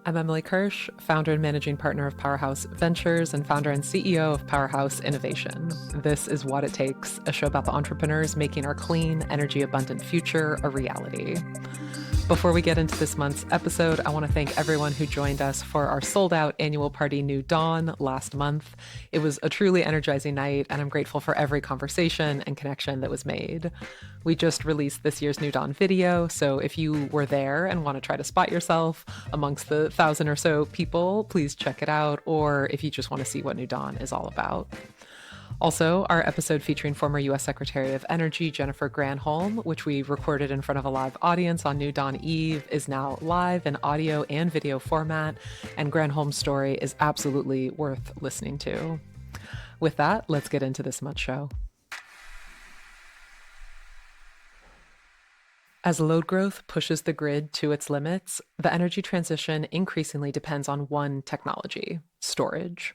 I'm Emily Kirsch, founder and managing partner of Powerhouse Ventures and founder and CEO of Powerhouse Innovation. This is What It Takes, a show about the entrepreneurs making our clean, energy-abundant future a reality. Before we get into this month's episode, I want to thank everyone who joined us for our sold-out annual party New Dawn last month. It was a truly energizing night, and I'm grateful for every conversation and connection that was made. We just released this year's New Dawn video, so if you were there and want to try to spot yourself amongst the 1,000 or so people, please check it out, or if you just want to see what New Dawn is all about. Also, our episode featuring former U.S. Secretary of Energy Jennifer Granholm, which we recorded in front of a live audience on New Dawn Eve, is now live in audio and video format, and Granholm's story is absolutely worth listening to. With that, let's get into this month's show. As load growth pushes the grid to its limits, the energy transition increasingly depends on one technology: storage.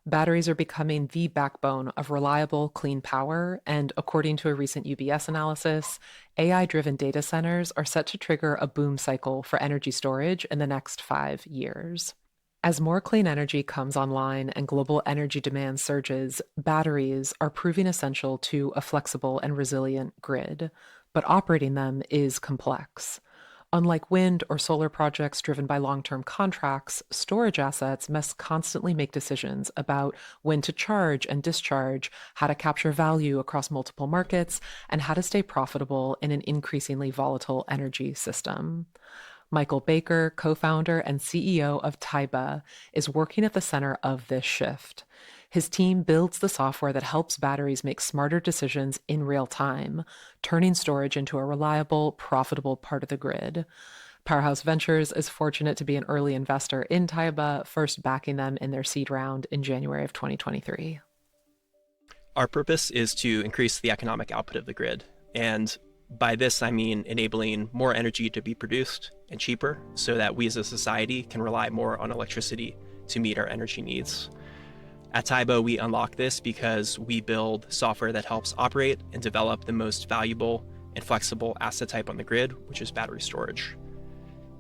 Batteries are becoming the backbone of reliable, clean power, and according to a recent UBS analysis, AI-driven data centers are set to trigger a boom cycle for energy storage in the next 5 years. As more clean energy comes online and global energy demand surges, batteries are proving essential to a flexible and resilient grid, but operating them is complex. Unlike wind or solar projects driven by long-term contracts, storage assets must constantly make decisions about when to charge and discharge, how to capture value across multiple markets, and how to stay profitable in an increasingly volatile energy system. Michael Baker, co-founder and CEO of Tyba, is working at the center of this shift. His team builds the software that helps batteries make smarter decisions in real time, turning storage into a reliable, profitable part of the grid. Powerhouse Ventures is fortunate to be an early investor in Tyba, first backing them in their seed round in January of 2023. Our purpose is to increase the economic output of the grid. And by this, I mean enabling more energy to be produced and cheaper so that we as a society can rely more on electricity to meet our energy needs. At Tyba, we unlock this because we build software that helps operate and develop the most valuable and flexible asset type on the grid, which is battery storage.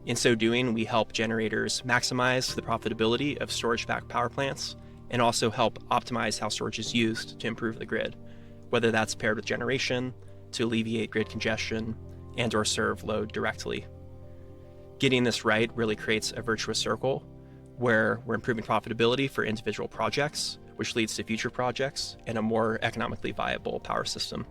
In so doing, we help generators maximize the profitability of storage-backed power plants and also help optimize how storage is used to improve the grid, whether that's paired with generation to alleviate grid congestion and or serve load directly. Getting this right really creates a virtuous circle where we're improving profitability for individual projects, which leads to future projects and a more economically viable power system.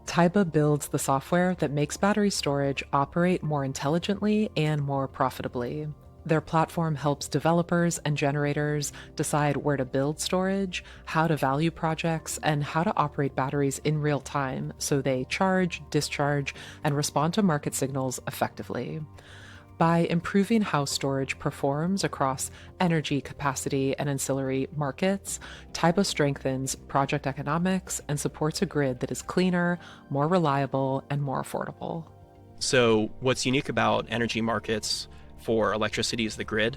Tyba builds the software that makes battery storage operate more intelligently and more profitably. Their platform helps developers and generators decide where to build storage, how to value projects, and how to operate batteries in real time so they charge, discharge, and respond to market signals effectively. By improving how storage performs across energy, capacity, and ancillary markets, Tyba strengthens project economics and supports a grid that is cleaner, more reliable, and more affordable. So what's unique about energy markets for electricity is the grid.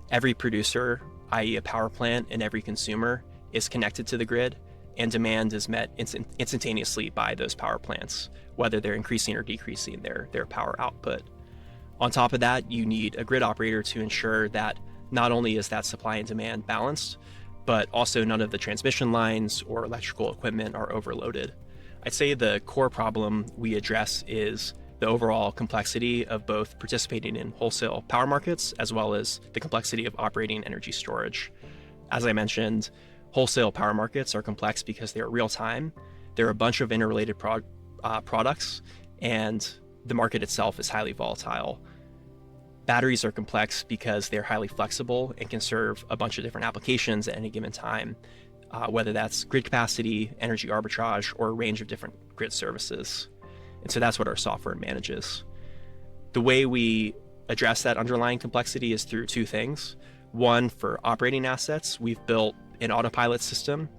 Every producer, i.e. a power plant, and every consumer is connected to the grid, and demand is met instantaneously by those power plants, whether they're increasing or decreasing their power output. On top of that, you need a grid operator to ensure that not only is that supply and demand balanced, but also none of the transmission lines or electrical equipment are overloaded. I'd say the core problem we address is the overall complexity of both participating in wholesale power markets as well as the complexity of operating energy storage. As I mentioned, wholesale power markets are complex because they are real time. There are a bunch of interrelated products, and the market itself is highly volatile. Batteries are complex because they're highly flexible and can serve a bunch of different applications at any given time, whether that's grid capacity, energy arbitrage, or a range of different grid services. And so that's what our software manages. The way we address that underlying complexity is through two things. One, for operating assets, we've built an autopilot system,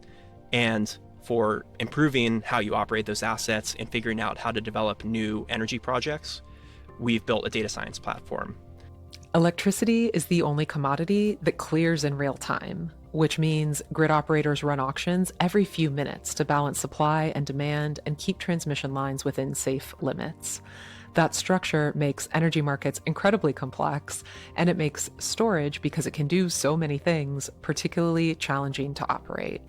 and for improving how you operate those assets and figuring out how to develop new energy projects, we've built a data science platform. Electricity is the only commodity that clears in real time, which means grid operators run auctions every few minutes to balance supply and demand and keep transmission lines within safe limits. That structure makes energy markets incredibly complex, and it makes storage, because it can do so many things, particularly challenging to operate.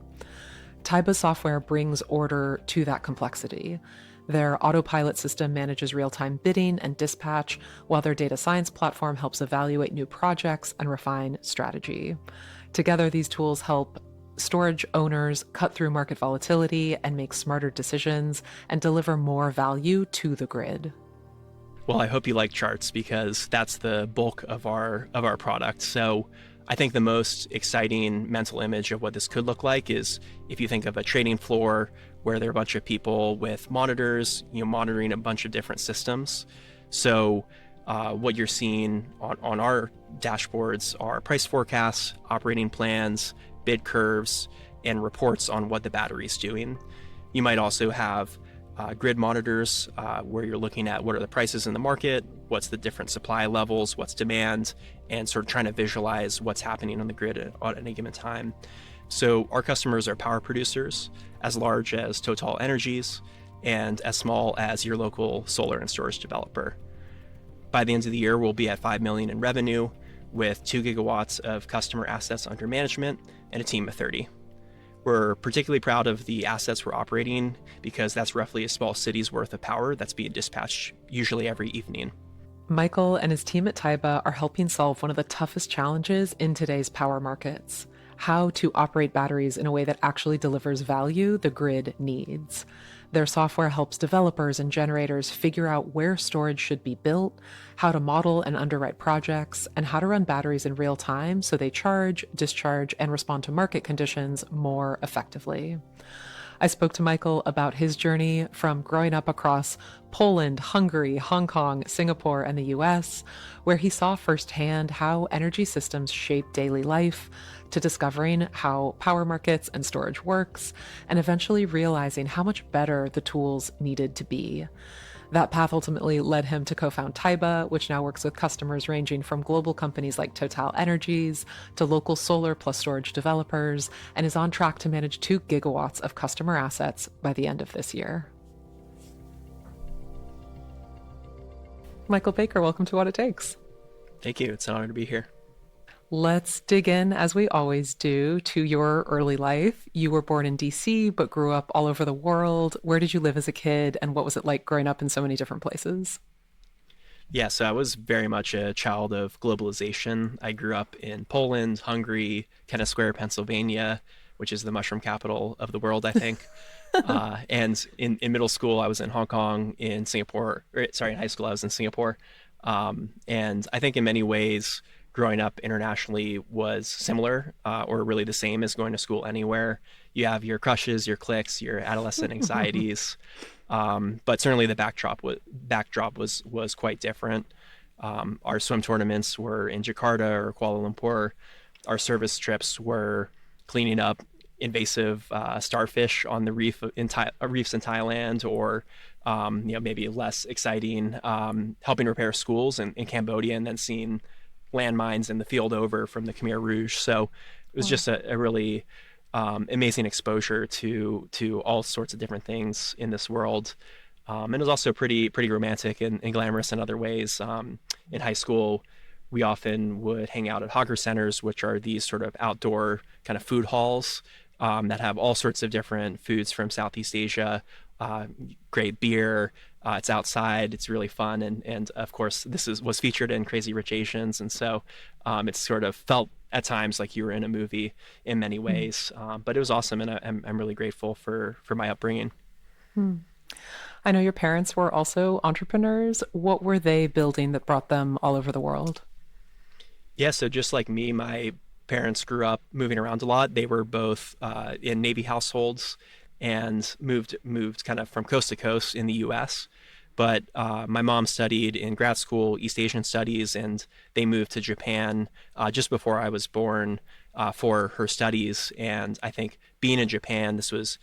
Tyba software brings order to that complexity. Their autopilot system manages real time bidding and dispatch, while their data science platform helps evaluate new projects and refine strategy. Together, these tools help storage owners cut through market volatility and make smarter decisions and deliver more value to the grid. Well, I hope you like charts because that's the bulk of our product. So I think the most exciting mental image of what this could look like is if you think of a trading floor where there are a bunch of people with monitors, monitoring a bunch of different systems. So what you're seeing on our dashboards are price forecasts, operating plans, bid curves, and reports on what the battery's doing. You might also have grid monitors where you're looking at what are the prices in the market, what's the different supply levels, what's demand, and sort of trying to visualize what's happening on the grid at any given time. So our customers are power producers as large as Total Energies and as small as your local solar and storage developer. By the end of the year, we'll be at 5 million in revenue with 2 gigawatts of customer assets under management and a team of 30. We're particularly proud of the assets we're operating because that's roughly a small city's worth of power that's being dispatched usually every evening. Michael and his team at Tyba are helping solve one of the toughest challenges in today's power markets: how to operate batteries in a way that actually delivers value the grid needs. Their software helps developers and generators figure out where storage should be built, how to model and underwrite projects, and how to run batteries in real time so they charge, discharge, and respond to market conditions more effectively. I spoke to Michael about his journey from growing up across Poland, Hungary, Hong Kong, Singapore, and the US, where he saw firsthand how energy systems shape daily life, to discovering how power markets and storage works, and eventually realizing how much better the tools needed to be. That path ultimately led him to co-found Tyba, which now works with customers ranging from global companies like Total Energies to local solar plus storage developers, and is on track to manage 2 gigawatts of customer assets by the end of this year. Michael Baker, welcome to What It Takes. Thank you. It's an honor to be here. Let's dig in, as we always do, to your early life. You were born in DC, but grew up all over the world. Where did you live as a kid, and what was it like growing up in so many different places? Yeah, so I was very much a child of globalization. I grew up in Poland, Hungary, Kennett Square, Pennsylvania, which is the mushroom capital of the world, I think. And in middle school, I was in Hong Kong, in Singapore, in high school, I was in Singapore. And I think in many ways, growing up internationally was similar or really the same as going to school anywhere. You have your crushes, your cliques, your adolescent anxieties. But certainly the backdrop was quite different. Our swim tournaments were in Jakarta or Kuala Lumpur. Our service trips were cleaning up invasive starfish on the reefs in Thailand, or maybe less exciting, helping repair schools in Cambodia, and then seeing landmines in the field over from the Khmer Rouge. So it was just a really amazing exposure to all sorts of different things in this world. And it was also pretty romantic and glamorous in other ways. In high school, we often would hang out at hawker centers, which are these sort of outdoor kind of food halls that have all sorts of different foods from Southeast Asia, great beer. It's outside. It's really fun. And of course, was featured in Crazy Rich Asians. And so it sort of felt at times like you were in a movie in many ways. But it was awesome. And I'm really grateful for my upbringing. I know your parents were also entrepreneurs. What were they building that brought them all over the world? Yeah, so just like me, my parents grew up moving around a lot. They were both in Navy households and moved kind of from coast to coast in the U.S. But my mom studied in grad school East Asian studies, and they moved to Japan just before I was born for her studies. And I think being in Japan, this was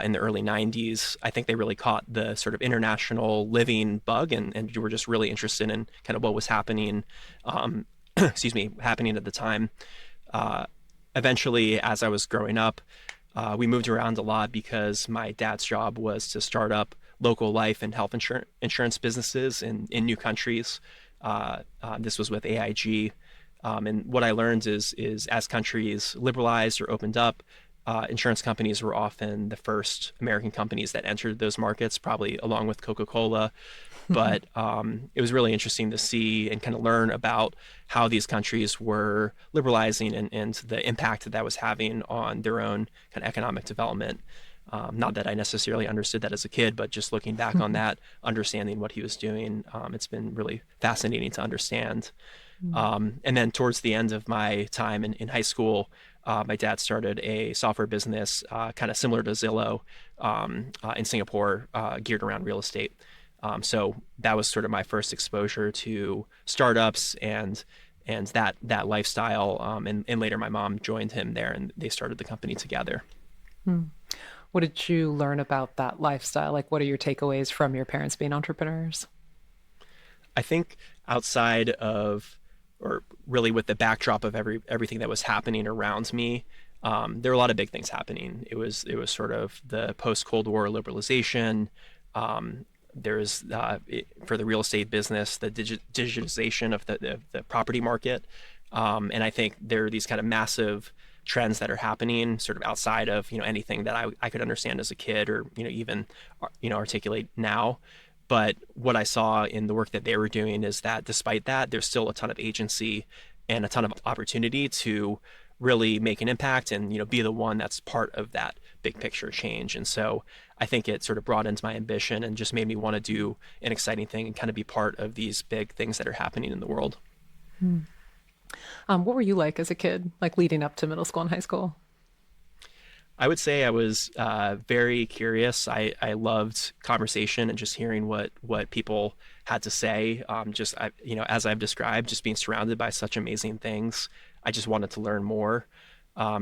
in the early 90s, I think they really caught the sort of international living bug, and were just really interested in kind of what was happening, happening at the time. Eventually, as I was growing up, we moved around a lot because my dad's job was to start up local life and health insurance businesses in new countries. This was with AIG. And what I learned is as countries liberalized or opened up, insurance companies were often the first American companies that entered those markets, probably along with Coca-Cola. But it was really interesting to see and kind of learn about how these countries were liberalizing and the impact that that was having on their own kind of economic development. Not that I necessarily understood that as a kid, but just looking back on that, understanding what he was doing, it's been really fascinating to understand. And then towards the end of my time in high school, my dad started a software business kind of similar to Zillow in Singapore, geared around real estate. So that was sort of my first exposure to startups and that lifestyle. And later my mom joined him there and they started the company together. What did you learn about that lifestyle? Like, what are your takeaways from your parents being entrepreneurs? I think outside of, or really with the backdrop of everything that was happening around me, there were a lot of big things happening. It was sort of the post Cold War liberalization. There's for the real estate business, the digitization of the property market, and I think there are these kind of massive trends that are happening sort of outside of anything that I could understand as a kid or even articulate now. But what I saw in the work that they were doing is that despite that, there's still a ton of agency and a ton of opportunity to really make an impact and be the one that's part of that big picture change. And so I think it sort of broadened my ambition and just made me want to do an exciting thing and kind of be part of these big things that are happening in the world. What were you like as a kid, like leading up to middle school and high school? I would say I was very curious. I loved conversation and just hearing what people had to say. As I've described, just being surrounded by such amazing things, I just wanted to learn more.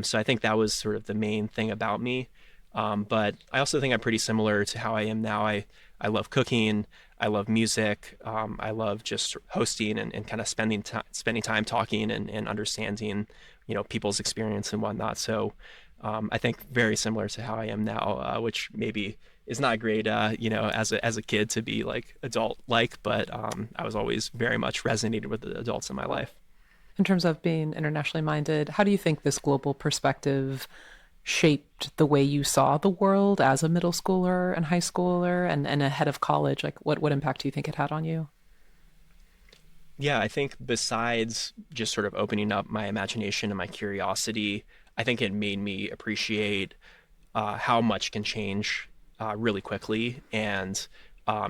So I think that was sort of the main thing about me. But I also think I'm pretty similar to how I am now. I love cooking. I love music. I love just hosting and kind of spending time talking and understanding, people's experience and whatnot. So I think very similar to how I am now, which maybe is not great, as a kid to be like adult like, but I was always very much resonated with the adults in my life. In terms of being internationally minded, how do you think this global perspective shaped the way you saw the world as a middle schooler and high schooler and ahead of college? Like what impact do you think it had on you? Yeah, I think besides just sort of opening up my imagination and my curiosity, I think it made me appreciate how much can change really quickly and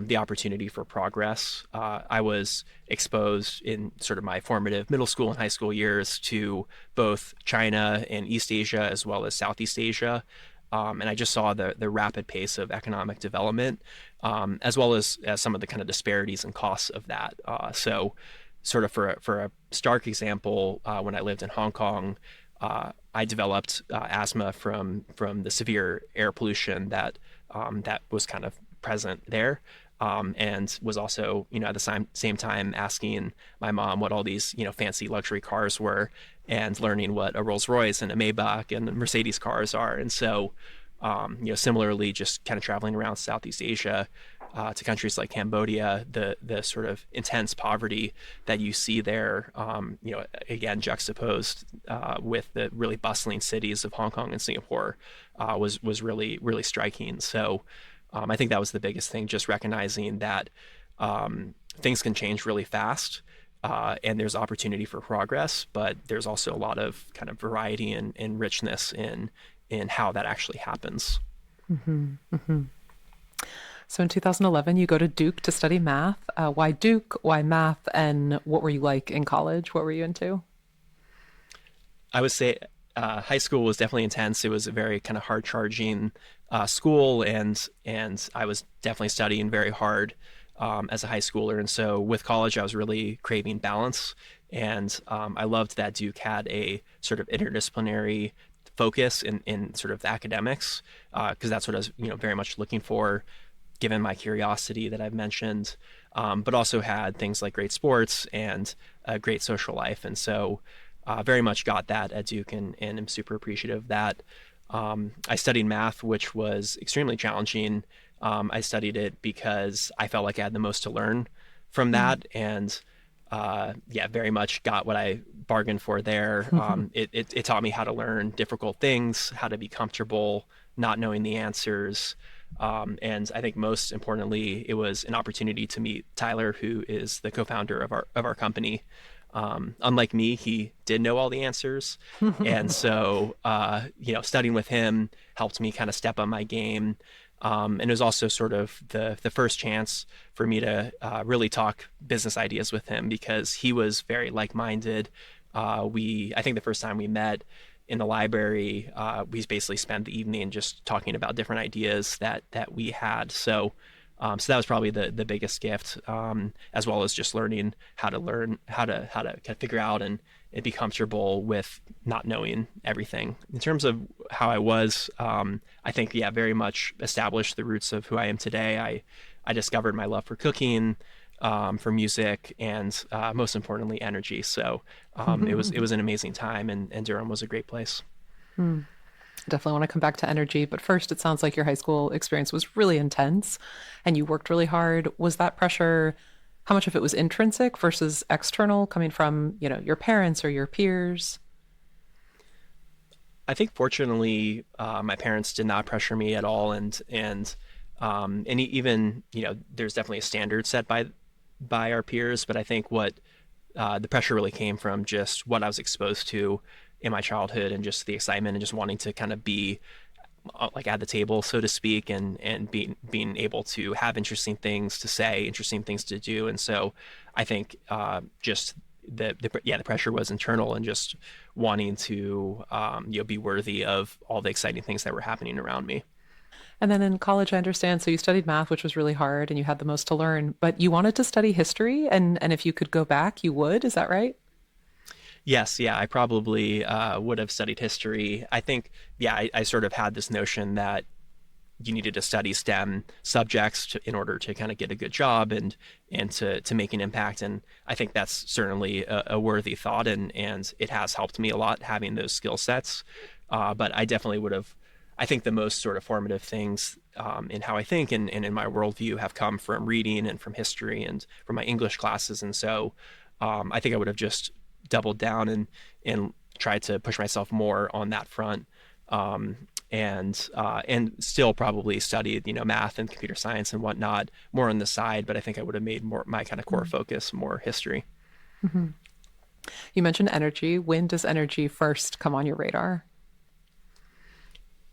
the opportunity for progress. I was exposed in sort of my formative middle school and high school years to both China and East Asia as well as Southeast Asia. And I just saw the rapid pace of economic development, as well as some of the kind of disparities and costs of that. So, sort of for a stark example, when I lived in Hong Kong, I developed asthma from the severe air pollution that was kind of present there. And was also, at the same time asking my mom what all these, fancy luxury cars were and learning what a Rolls Royce and a Maybach and Mercedes cars are. And so, similarly, just kind of traveling around Southeast Asia to countries like Cambodia, the sort of intense poverty that you see there, again, juxtaposed with the really bustling cities of Hong Kong and Singapore was really, really striking. So, I think that was the biggest thing, just recognizing that things can change really fast and there's opportunity for progress, but there's also a lot of kind of variety and richness in how that actually happens. So in 2011, you go to Duke to study math. Why Duke? Why math? And what were you like in college? What were you into? I would say high school was definitely intense. It was a very kind of hard charging school, and I was definitely studying very hard as a high schooler. And so with college, I was really craving balance, and I loved that Duke had a sort of interdisciplinary focus in sort of the academics because that's what I was very much looking for, given my curiosity that I've mentioned, but also had things like great sports and a great social life. And so very much got that at Duke and am super appreciative of that. I studied math, which was extremely challenging I studied it because I felt like I had the most to learn from Mm. that, and yeah, very much got what I bargained for there. It taught me how to learn difficult things, how to be comfortable not knowing the answers. And I think most importantly, it was an opportunity to meet Tyler, who is the co-founder of our company. Unlike me, he did know all the answers, and so studying with him helped me kind of step on my game. And it was also sort of the first chance for me to really talk business ideas with him because he was very like-minded. I think the first time we met in the library, we basically spent the evening just talking about different ideas that we had. So that was probably the biggest gift, as well as just learning how to kind of figure out and be comfortable with not knowing everything. In terms of how I was, I think yeah, very much established the roots of who I am today. I discovered my love for cooking, for music, and most importantly, energy. So it was an amazing time, and Durham was a great place. Definitely want to come back to energy, but first, it sounds like your high school experience was really intense and you worked really hard. Was that pressure, how much of it was intrinsic versus external, coming from, your parents or your peers? I think fortunately, my parents did not pressure me at all, and even there's definitely a standard set by our peers, but I think what the pressure really came from just what I was exposed to in my childhood and just the excitement and just wanting to kind of be like at the table, so to speak, and being able to have interesting things to say, interesting things to do, and so I think just the pressure was internal and just wanting to be worthy of all the exciting things that were happening around me. And then in college, I understand. So you studied math, which was really hard and you had the most to learn, but you wanted to study history. And if you could go back, you would. Is that right? Yes, yeah, I probably would have studied history. I think, yeah, I sort of had this notion that you needed to study STEM subjects in order to kind of get a good job and to make an impact. And I think that's certainly a worthy thought, and it has helped me a lot having those skill sets. But I definitely would have. I think the most sort of formative things in how I think and in my worldview have come from reading and from history and from my English classes. And so I think I would have just doubled down and tried to push myself more on that front. And still probably studied math and computer science and whatnot more on the side, but I think I would have made more my kind of core focus more history. Mm-hmm. You mentioned energy. When does energy first come on your radar?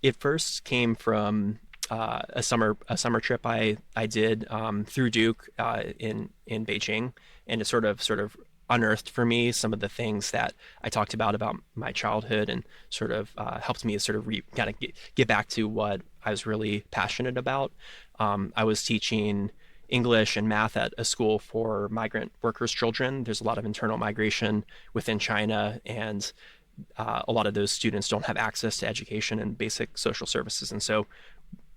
It first came from a summer trip I did through Duke in Beijing, and it sort of unearthed for me some of the things that I talked about my childhood, and sort of helped me sort of kind of get back to what I was really passionate about. I was teaching English and math at a school for migrant workers' children. There's a lot of internal migration within China, and a lot of those students don't have access to education and basic social services. And so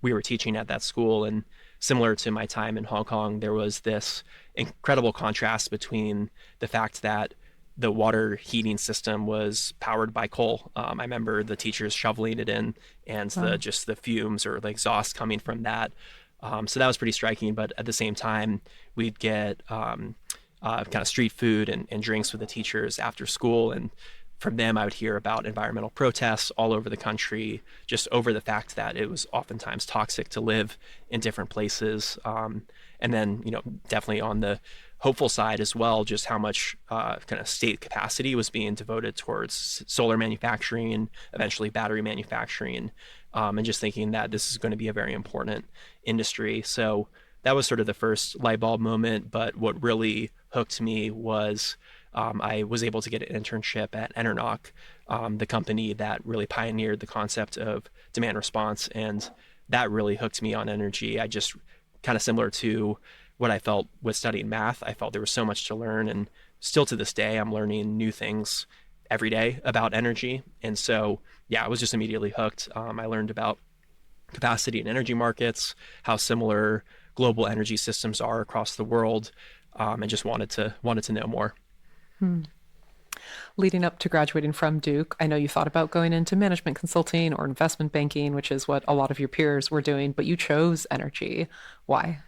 we were teaching at that school. And similar to my time in Hong Kong, there was this incredible contrast between the fact that the water heating system was powered by coal. I remember the teachers shoveling it in, and Wow. the fumes or the exhaust coming from that. So that was pretty striking. But at the same time, we'd get kind of street food and drinks with the teachers after school, and from them, I would hear about environmental protests all over the country, just over the fact that it was oftentimes toxic to live in different places. And then, definitely on the hopeful side as well, just how much kind of state capacity was being devoted towards solar manufacturing and eventually battery manufacturing, and just thinking that this is going to be a very important industry. So that was sort of the first light bulb moment. But what really hooked me was I was able to get an internship at Enernoc, the company that really pioneered the concept of demand response. And that really hooked me on energy. I just kind of similar to what I felt with studying math. I felt there was so much to learn. And still to this day, I'm learning new things every day about energy. And so, yeah, I was just immediately hooked. I learned about capacity and energy markets, how similar global energy systems are across the world, and just wanted to know more. Hmm. Leading up to graduating from Duke, I know you thought about going into management consulting or investment banking, which is what a lot of your peers were doing, but you chose energy. Why?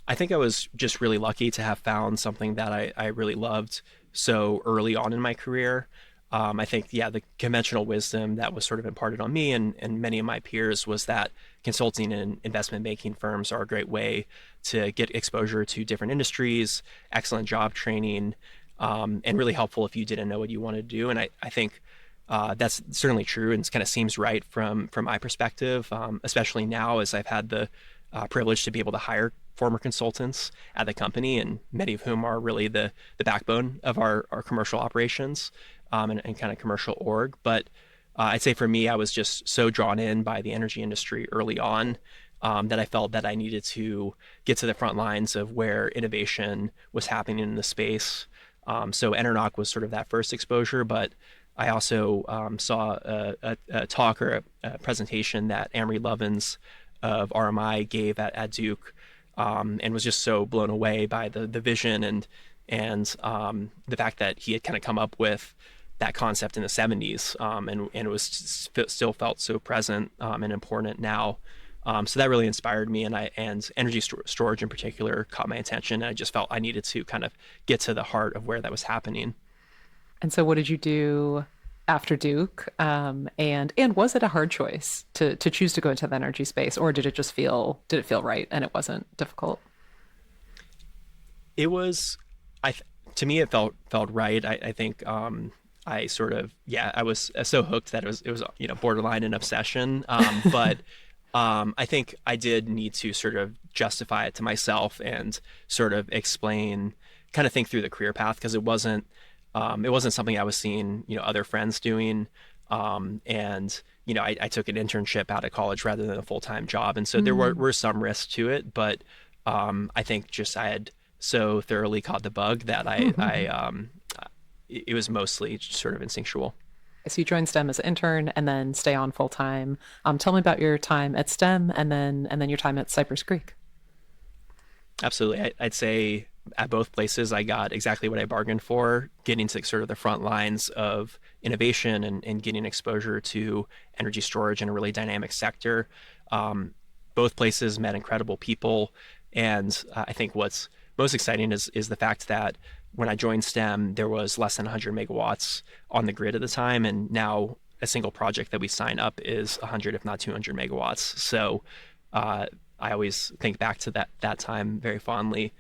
I think I was just really lucky to have found something that I really loved so early on in my career. I think, yeah, the conventional wisdom that was sort of imparted on me and many of my peers was that consulting and investment banking firms are a great way to get exposure to different industries, excellent job training, and really helpful if you didn't know what you wanted to do. And I think that's certainly true, and it kind of seems right from my perspective, especially now as I've had the privilege to be able to hire former consultants at the company, and many of whom are really the backbone of our commercial operations and kind of commercial org. But I'd say for me, I was just so drawn in by the energy industry early on that I felt that I needed to get to the front lines of where innovation was happening in the space. So Enernoc was sort of that first exposure, but I also saw a talk or a presentation that Amory Lovins of RMI gave at Duke, and was just so blown away by the vision and the fact that he had kind of come up with that concept in the 70s, and it was still felt so present and important now. So that really inspired me, and energy storage in particular caught my attention. And I just felt I needed to kind of get to the heart of where that was happening. And so, what did you do after Duke? And was it a hard choice to choose to go into the energy space, or did it feel right and it wasn't difficult? It was, to me, it felt right. I think I sort of, yeah, I was so hooked that it was borderline an obsession. But I think I did need to sort of justify it to myself and sort of explain, kind of think through the career path, because it wasn't something I was seeing other friends doing. And I took an internship out of college rather than a full-time job, and so there were some risks to it. But I think just I had so thoroughly caught the bug that it was mostly sort of instinctual. So you joined STEM as an intern and then stay on full time. Tell me about your time at STEM and then your time at Cypress Creek. Absolutely. I'd say at both places, I got exactly what I bargained for, getting to sort of the front lines of innovation and getting exposure to energy storage in a really dynamic sector. Both places met incredible people. And I think what's most exciting is the fact that when I joined STEM, there was less than 100 megawatts on the grid at the time. And now a single project that we sign up is 100, if not 200 megawatts. So I always think back to that time very fondly.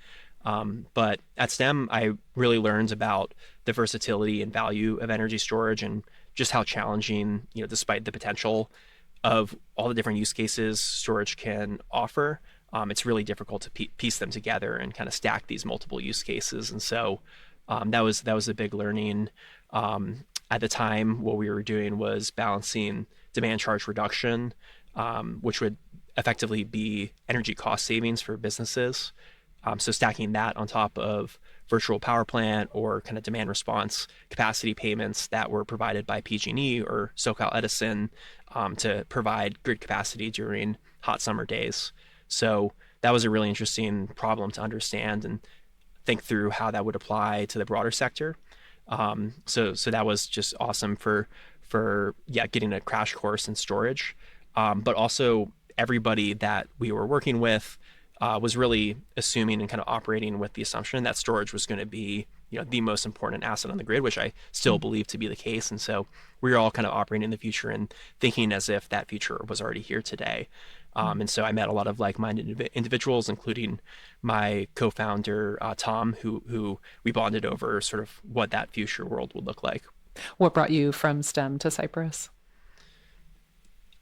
But at STEM, I really learned about the versatility and value of energy storage, and just how challenging, despite the potential of all the different use cases storage can offer, it's really difficult to piece them together and kind of stack these multiple use cases. And so that was a big learning. At the time, what we were doing was balancing demand charge reduction, which would effectively be energy cost savings for businesses. So stacking that on top of virtual power plant or kind of demand response capacity payments that were provided by PG&E or SoCal Edison to provide grid capacity during hot summer days. So that was a really interesting problem to understand and think through how that would apply to the broader sector. So that was just awesome for getting a crash course in storage, but also everybody that we were working with was really assuming and kind of operating with the assumption that storage was going to be the most important asset on the grid, which I still believe to be the case. And so we were all kind of operating in the future and thinking as if that future was already here today. And so I met a lot of like-minded individuals, including my co-founder, Tom, who we bonded over sort of what that future world would look like. What brought you from STEM to Cypress?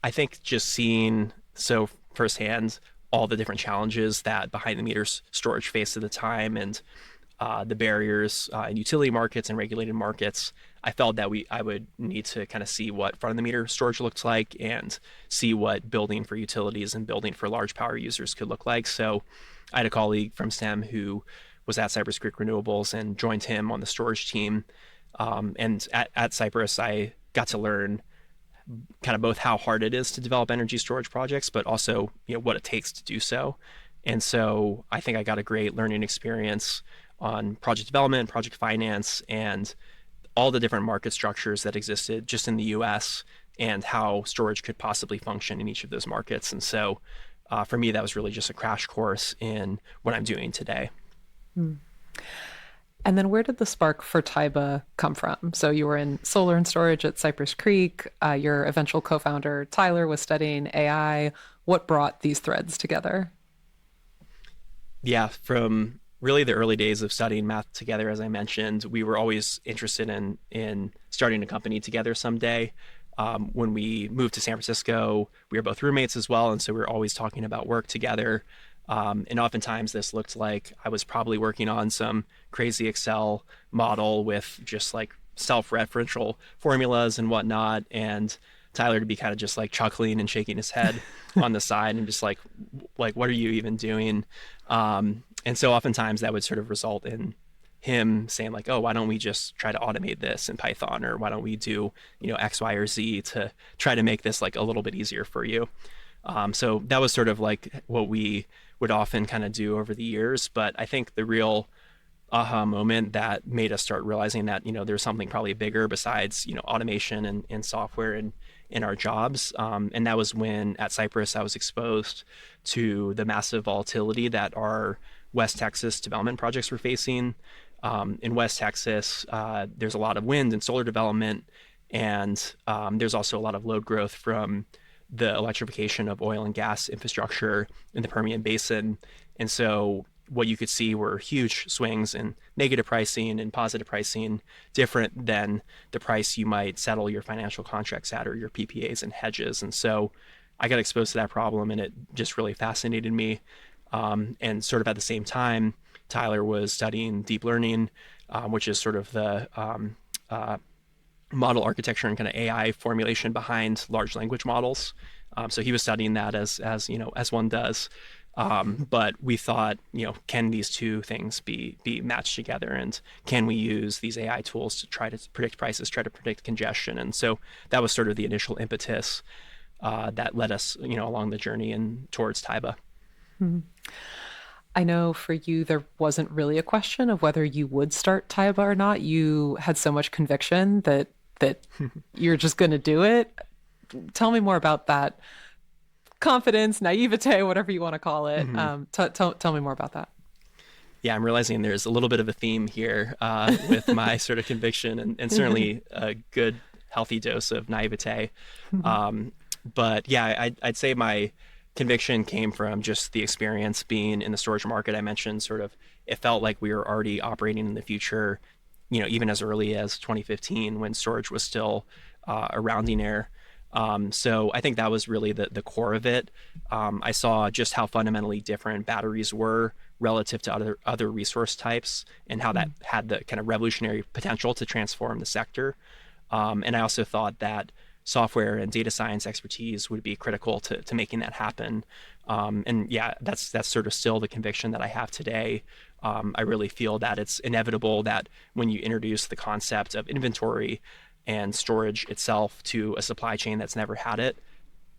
I think just seeing so firsthand all the different challenges that behind the meters storage faced at the time, and the barriers in utility markets and regulated markets, I felt that I would need to kind of see what front of the meter storage looked like and see what building for utilities and building for large power users could look like. So I had a colleague from STEM who was at Cypress Creek Renewables and joined him on the storage team. And at Cypress, I got to learn kind of both how hard it is to develop energy storage projects, but also what it takes to do so. And so I think I got a great learning experience on project development, project finance, and all the different market structures that existed just in the US and how storage could possibly function in each of those markets. And so for me, that was really just a crash course in what I'm doing today. And then where did the spark for Tyba come from? So you were in solar and storage at Cypress Creek. Your eventual co-founder, Tyler, was studying AI. What brought these threads together? Yeah, from really the early days of studying math together, as I mentioned, we were always interested in starting a company together someday. When we moved to San Francisco, we were both roommates as well, and so we were always talking about work together. And oftentimes this looked like I was probably working on some crazy Excel model with just like self-referential formulas and whatnot, and Tyler to be kind of just like chuckling and shaking his head on the side and just like what are you even doing? And so oftentimes that would sort of result in him saying like, oh, why don't we just try to automate this in Python, or why don't we do, X, Y, or Z to try to make this like a little bit easier for you. So that was sort of like what we would often kind of do over the years. But I think the real aha moment that made us start realizing that, there's something probably bigger besides, automation and software in our jobs. And that was when at Cypress, I was exposed to the massive volatility that our West Texas development projects were facing. In West Texas, there's a lot of wind and solar development, and there's also a lot of load growth from the electrification of oil and gas infrastructure in the Permian Basin. And so what you could see were huge swings in negative pricing and positive pricing, different than the price you might settle your financial contracts at or your PPAs and hedges. And so I got exposed to that problem, and it just really fascinated me. And sort of at the same time, Tyler was studying deep learning, which is sort of the model architecture and kind of AI formulation behind large language models. So he was studying that as one does. But we thought, can these two things be matched together, and can we use these AI tools to try to predict prices, try to predict congestion? And so that was sort of the initial impetus that led us, along the journey and towards Tyba. I know for you, there wasn't really a question of whether you would start Tyba or not. You had so much conviction that you're just going to do it. Tell me more about that confidence, naivete, whatever you want to call it. Tell me more about that. Yeah, I'm realizing there's a little bit of a theme here with my sort of conviction, and certainly a good, healthy dose of naivete. But yeah, I'd say my conviction came from just the experience being in the storage market. I mentioned sort of it felt like we were already operating in the future, even as early as 2015 when storage was still a rounding error. So I think that was really the core of it. I saw just how fundamentally different batteries were relative to other resource types, and how that had the kind of revolutionary potential to transform the sector. And I also thought that software and data science expertise would be critical to making that happen. And yeah, that's sort of still the conviction that I have today. I really feel that it's inevitable that when you introduce the concept of inventory and storage itself to a supply chain that's never had it,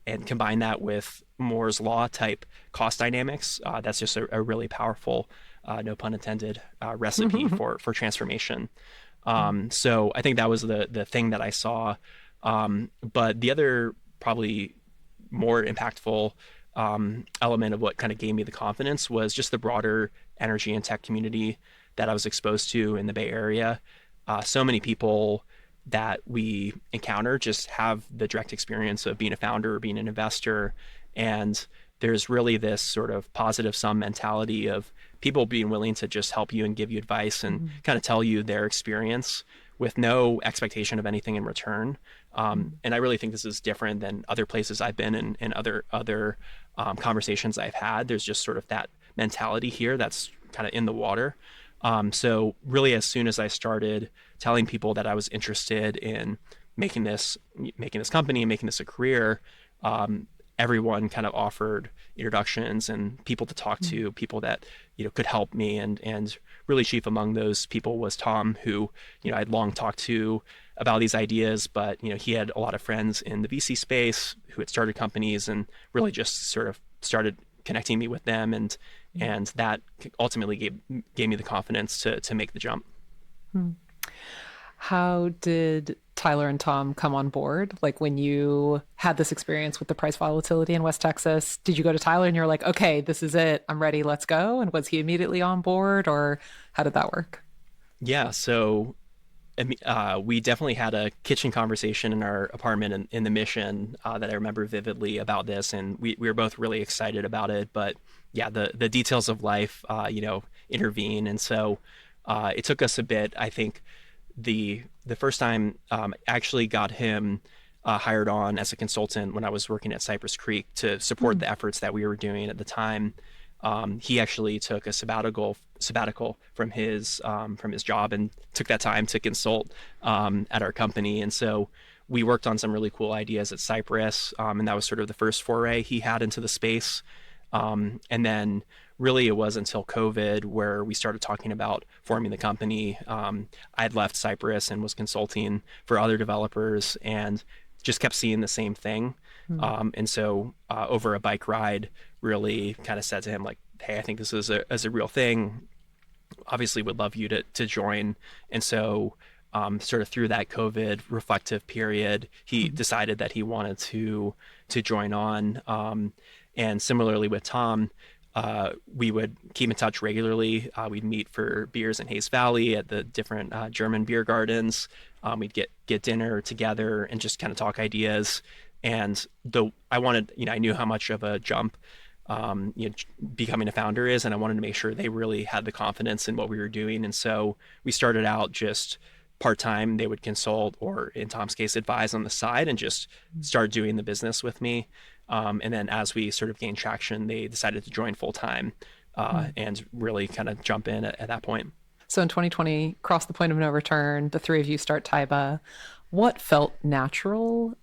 and combine that with Moore's law type cost dynamics, that's just a really powerful, no pun intended, recipe for transformation. So I think that was the thing that I saw. But the other probably more impactful element of what kind of gave me the confidence was just the broader energy and tech community that I was exposed to in the Bay Area. So many people that we encounter just have the direct experience of being a founder or being an investor. And there's really this sort of positive sum mentality of people being willing to just help you and give you advice and kind of tell you their experience with no expectation of anything in return. And I really think this is different than other places I've been in and other conversations I've had. There's just sort of that mentality here that's kind of in the water. So really, as soon as I started telling people that I was interested in making this company and making this a career, everyone kind of offered introductions and people to talk to, people that could help me, and really chief among those people was Tom, who I'd long talked to about these ideas, but he had a lot of friends in the VC space who had started companies, and really just sort of started connecting me with them, and that ultimately gave me the confidence to make the jump. How did Tyler and Tom come on board? Like when you had this experience with the price volatility in West Texas, did you go to Tyler and you're like, okay, this is it. I'm ready. Let's go. And was he immediately on board or how did that work? Yeah, so we definitely had a kitchen conversation in our apartment in the Mission that I remember vividly about this, and we were both really excited about it. But yeah, the details of life, intervene, and so it took us a bit. I think the first time actually got him hired on as a consultant when I was working at Cypress Creek to support Hmm. the efforts that we were doing at the time. He actually took a sabbatical from his job and took that time to consult at our company. And so we worked on some really cool ideas at Cypress, and that was sort of the first foray he had into the space. And then really it was until COVID where we started talking about forming the company. I had left Cypress and was consulting for other developers and just kept seeing the same thing. Hmm. And so over a bike ride, really kind of said to him like, "Hey, I think this is a real thing. Obviously, would love you to join." And so, sort of through that COVID reflective period, he Hmm. decided that he wanted to join on. And similarly with Tom, we would keep in touch regularly. We'd meet for beers in Hayes Valley at the different German beer gardens. We'd get dinner together and just kind of talk ideas. And though I wanted, I knew how much of a jump, becoming a founder is, and I wanted to make sure they really had the confidence in what we were doing. And so we started out just part time. They would consult, or in Tom's case, advise on the side, and just start doing the business with me. And then as we sort of gained traction, they decided to join full time Hmm. and really kind of jump in at that point. So in 2020, cross the point of no return, the three of you start Tyba. What felt natural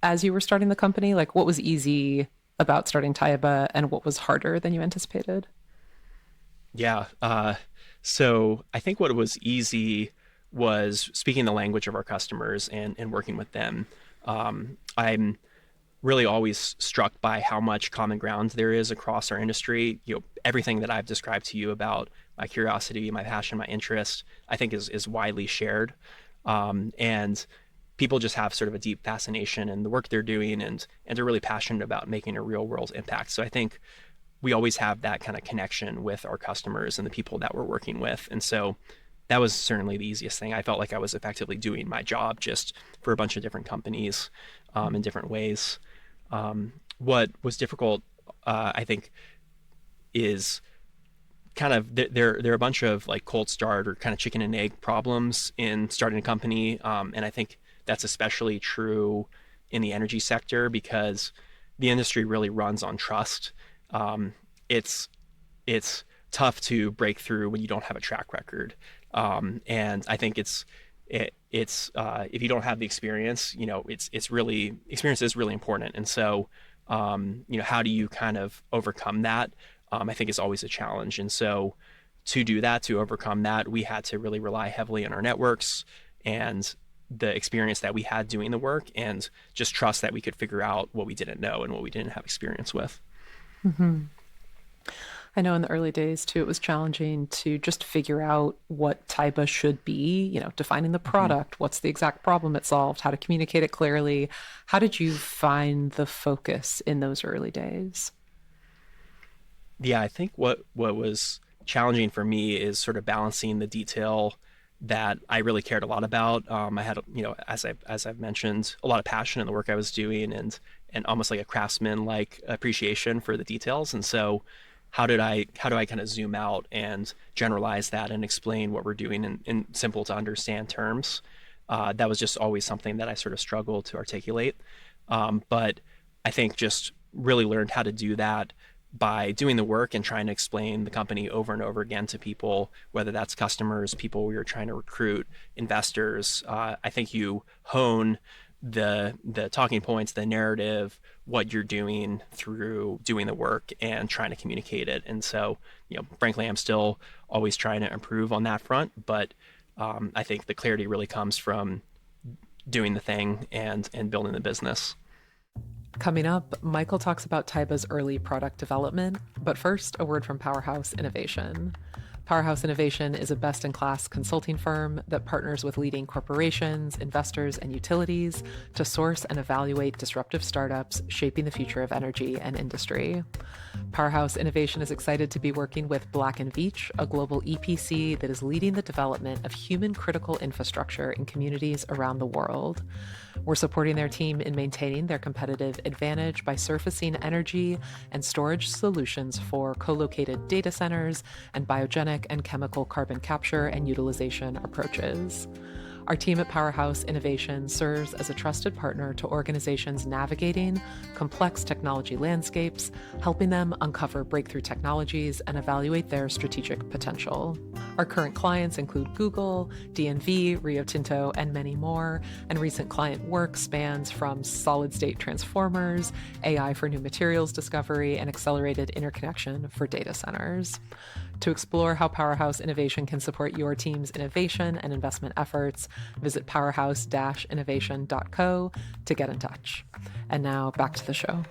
as you were starting the company? Like what was easy about starting Tyba and what was harder than you anticipated? Yeah. So I think what was easy was speaking the language of our customers and working with them. I'm really always struck by how much common ground there is across our industry. Everything that I've described to you about my curiosity, my passion, my interest, I think is widely shared. And people just have sort of a deep fascination in the work they're doing and they're really passionate about making a real world impact. So I think we always have that kind of connection with our customers and the people that we're working with. And so that was certainly the easiest thing. I felt like I was effectively doing my job just for a bunch of different companies in different ways. What was difficult, I think, is kind of there are a bunch of like cold start or kind of chicken and egg problems in starting a company, and I think that's especially true in the energy sector because the industry really runs on trust. Um, it's it's tough to break through when you don't have a track record, and I think it's if you don't have the experience, it's really experience is really important, and so how do you kind of overcome that? I think is always a challenge, and so to do that, to overcome that, we had to really rely heavily on our networks and the experience that we had doing the work, and just trust that we could figure out what we didn't know and what we didn't have experience with. Hmm. I know in the early days too, it was challenging to just figure out what Tyba should be, defining the Mhm. product, what's the exact problem it solved, how to communicate it clearly. How did you find the focus in those early days? Yeah, I think what was challenging for me is sort of balancing the detail that I really cared a lot about. I had, as I've mentioned, a lot of passion in the work I was doing, and almost like a craftsman like appreciation for the details. And so, how do I kind of zoom out and generalize that and explain what we're doing in simple to understand terms? That was just always something that I sort of struggled to articulate. But I think just really learned how to do that by doing the work and trying to explain the company over and over again to people, whether that's customers, people we were trying to recruit, investors. I think you hone the talking points, the narrative, what you're doing through doing the work and trying to communicate it. And so, frankly, I'm still always trying to improve on that front, but I think the clarity really comes from doing the thing and building the business. Coming up, Michael talks about Tyba's early product development, but first, a word from Powerhouse Innovation. Powerhouse Innovation is a best-in-class consulting firm that partners with leading corporations, investors, and utilities to source and evaluate disruptive startups shaping the future of energy and industry. Powerhouse Innovation is excited to be working with Black & Veatch, a global EPC that is leading the development of human-critical infrastructure in communities around the world. We're supporting their team in maintaining their competitive advantage by surfacing energy and storage solutions for co-located data centers and biogenic and chemical carbon capture and utilization approaches. Our team at Powerhouse Innovation serves as a trusted partner to organizations navigating complex technology landscapes, helping them uncover breakthrough technologies and evaluate their strategic potential. Our current clients include Google, DNV, Rio Tinto, and many more, and recent client work spans from solid-state transformers, AI for new materials discovery, and accelerated interconnection for data centers. To explore how Powerhouse Innovation can support your team's innovation and investment efforts, visit powerhouse-innovation.co to get in touch. And now back to the show.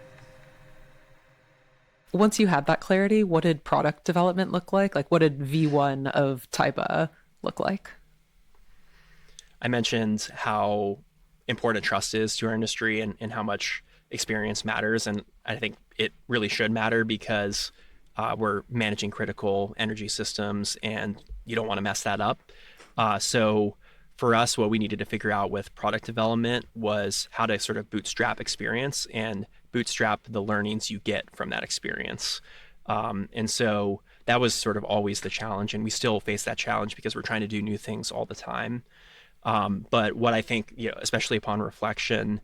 Once you had that clarity, what did product development look like? Like, what did V1 of Tyba look like? I mentioned how important trust is to our industry and how much experience matters. And I think it really should matter because we're managing critical energy systems and you don't want to mess that up. So for us, what we needed to figure out with product development was how to sort of bootstrap experience and bootstrap the learnings you get from that experience. And so that was sort of always the challenge. And we still face that challenge because we're trying to do new things all the time. But what I think, especially upon reflection,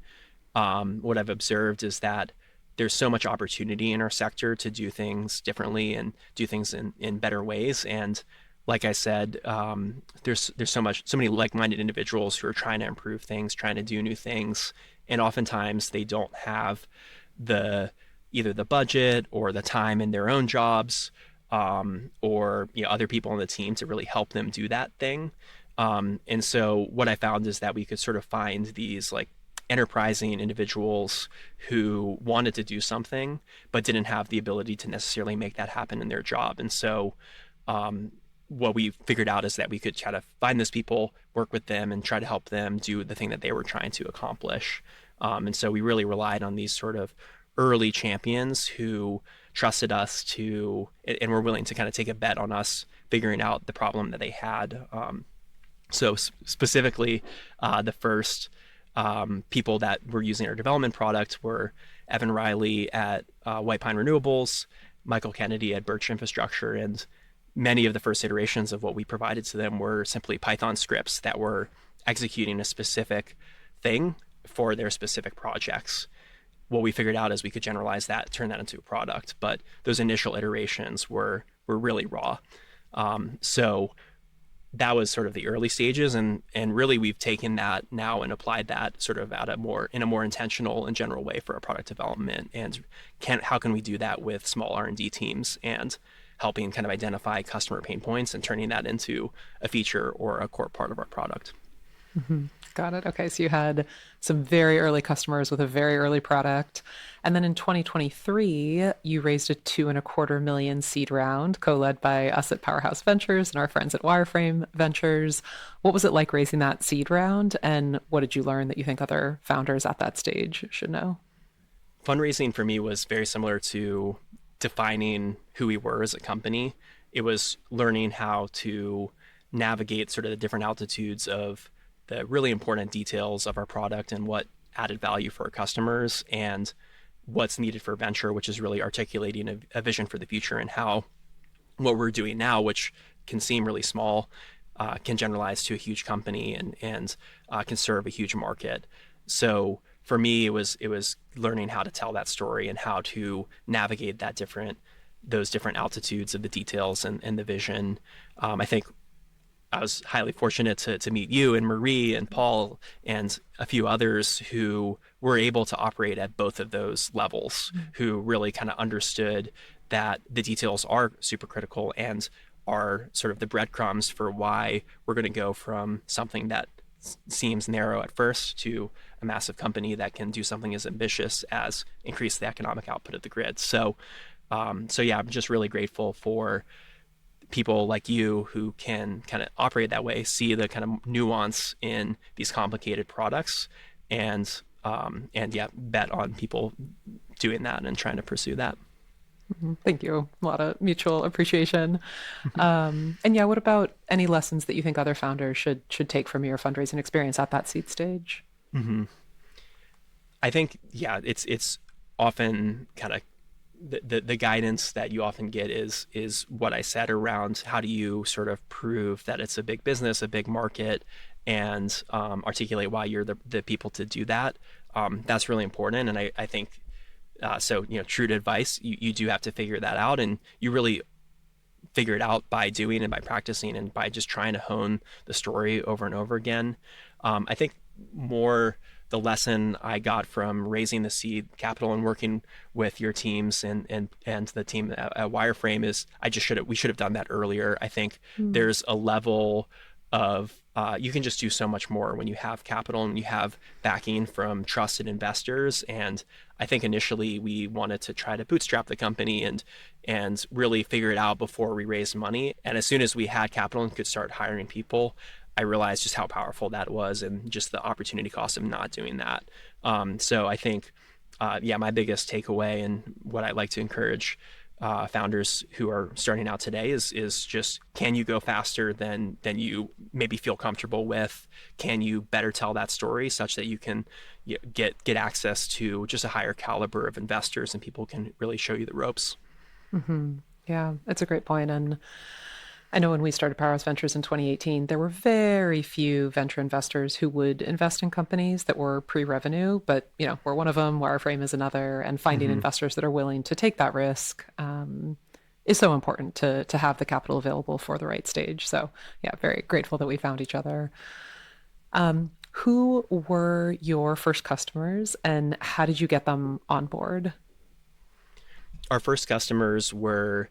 what I've observed is that there's so much opportunity in our sector to do things differently and do things in better ways. And like I said, there's so many like-minded individuals who are trying to improve things, trying to do new things. And oftentimes they don't have either the budget or the time in their own jobs, or other people on the team to really help them do that thing. And so what I found is that we could sort of find these like enterprising individuals who wanted to do something but didn't have the ability to necessarily make that happen in their job. And so what we figured out is that we could try to find those people, work with them, and try to help them do the thing that they were trying to accomplish. And so we really relied on these sort of early champions who trusted us and were willing to kind of take a bet on us figuring out the problem that they had. So specifically, the first people that were using our development product were Evan Riley at White Pine Renewables, Michael Kennedy at Birch Infrastructure, and many of the first iterations of what we provided to them were simply Python scripts that were executing a specific thing for their specific projects. What we figured out is we could generalize that, turn that into a product, but those initial iterations were really raw. So that was sort of the early stages, and really we've taken that now and applied that sort of in a more intentional and general way for our product development. And how can we do that with small R&D teams and helping kind of identify customer pain points and turning that into a feature or a core part of our product. Mm-hmm. Got it. Okay. So you had some very early customers with a very early product. And then in 2023, you raised a $2.25 million seed round, co-led by us at Powerhouse Ventures and our friends at Wireframe Ventures. What was it like raising that seed round? And what did you learn that you think other founders at that stage should know? Fundraising for me was very similar to defining who we were as a company. It was learning how to navigate sort of the different altitudes of the really important details of our product and what added value for our customers and what's needed for venture, which is really articulating a vision for the future and how what we're doing now, which can seem really small, can generalize to a huge company and can serve a huge market. So for me, it was learning how to tell that story and how to navigate those different altitudes of the details and the vision. I think I was highly fortunate to meet you and Marie and Paul and a few others who were able to operate at both of those levels, who really kind of understood that the details are super critical and are sort of the breadcrumbs for why we're going to go from something that seems narrow at first to a massive company that can do something as ambitious as increase the economic output of the grid. So yeah, I'm just really grateful for people like you who can kind of operate that way see the kind of nuance in these complicated products, and yeah, bet on people doing that and trying to pursue that. Thank you. A lot of mutual appreciation. And yeah, what about any lessons that you think other founders should take from your fundraising experience at that seed stage? I think, yeah, it's often kind of the guidance that you often get is what I said around how do you sort of prove that it's a big business, a big market, and articulate why you're the people to do that. That's really important, and I think so. True to advice, you do have to figure that out, and you really figure it out by doing and by practicing and by just trying to hone the story over and over again. I think more the lesson I got from raising the seed capital and working with your teams and the team at Wireframe is we should have done that earlier. I think there's a level of you can just do so much more when you have capital and you have backing from trusted investors. And I think initially we wanted to try to bootstrap the company and really figure it out before we raised money. And as soon as we had capital and could start hiring people, I realized just how powerful that was and just the opportunity cost of not doing that. So I think, yeah, my biggest takeaway and what I like to encourage founders who are starting out today is just, can you go faster than you maybe feel comfortable with? Can you better tell that story such that you can get access to just a higher caliber of investors and people can really show you the ropes? Yeah, it's a great point. And I know when we started Powerhouse Ventures in 2018, there were very few venture investors who would invest in companies that were pre-revenue, but we're one of them. Wireframe is another, and finding investors that are willing to take that risk is so important to have the capital available for the right stage. So yeah, very grateful that we found each other. Who were your first customers, and how did you get them on board? Our first customers were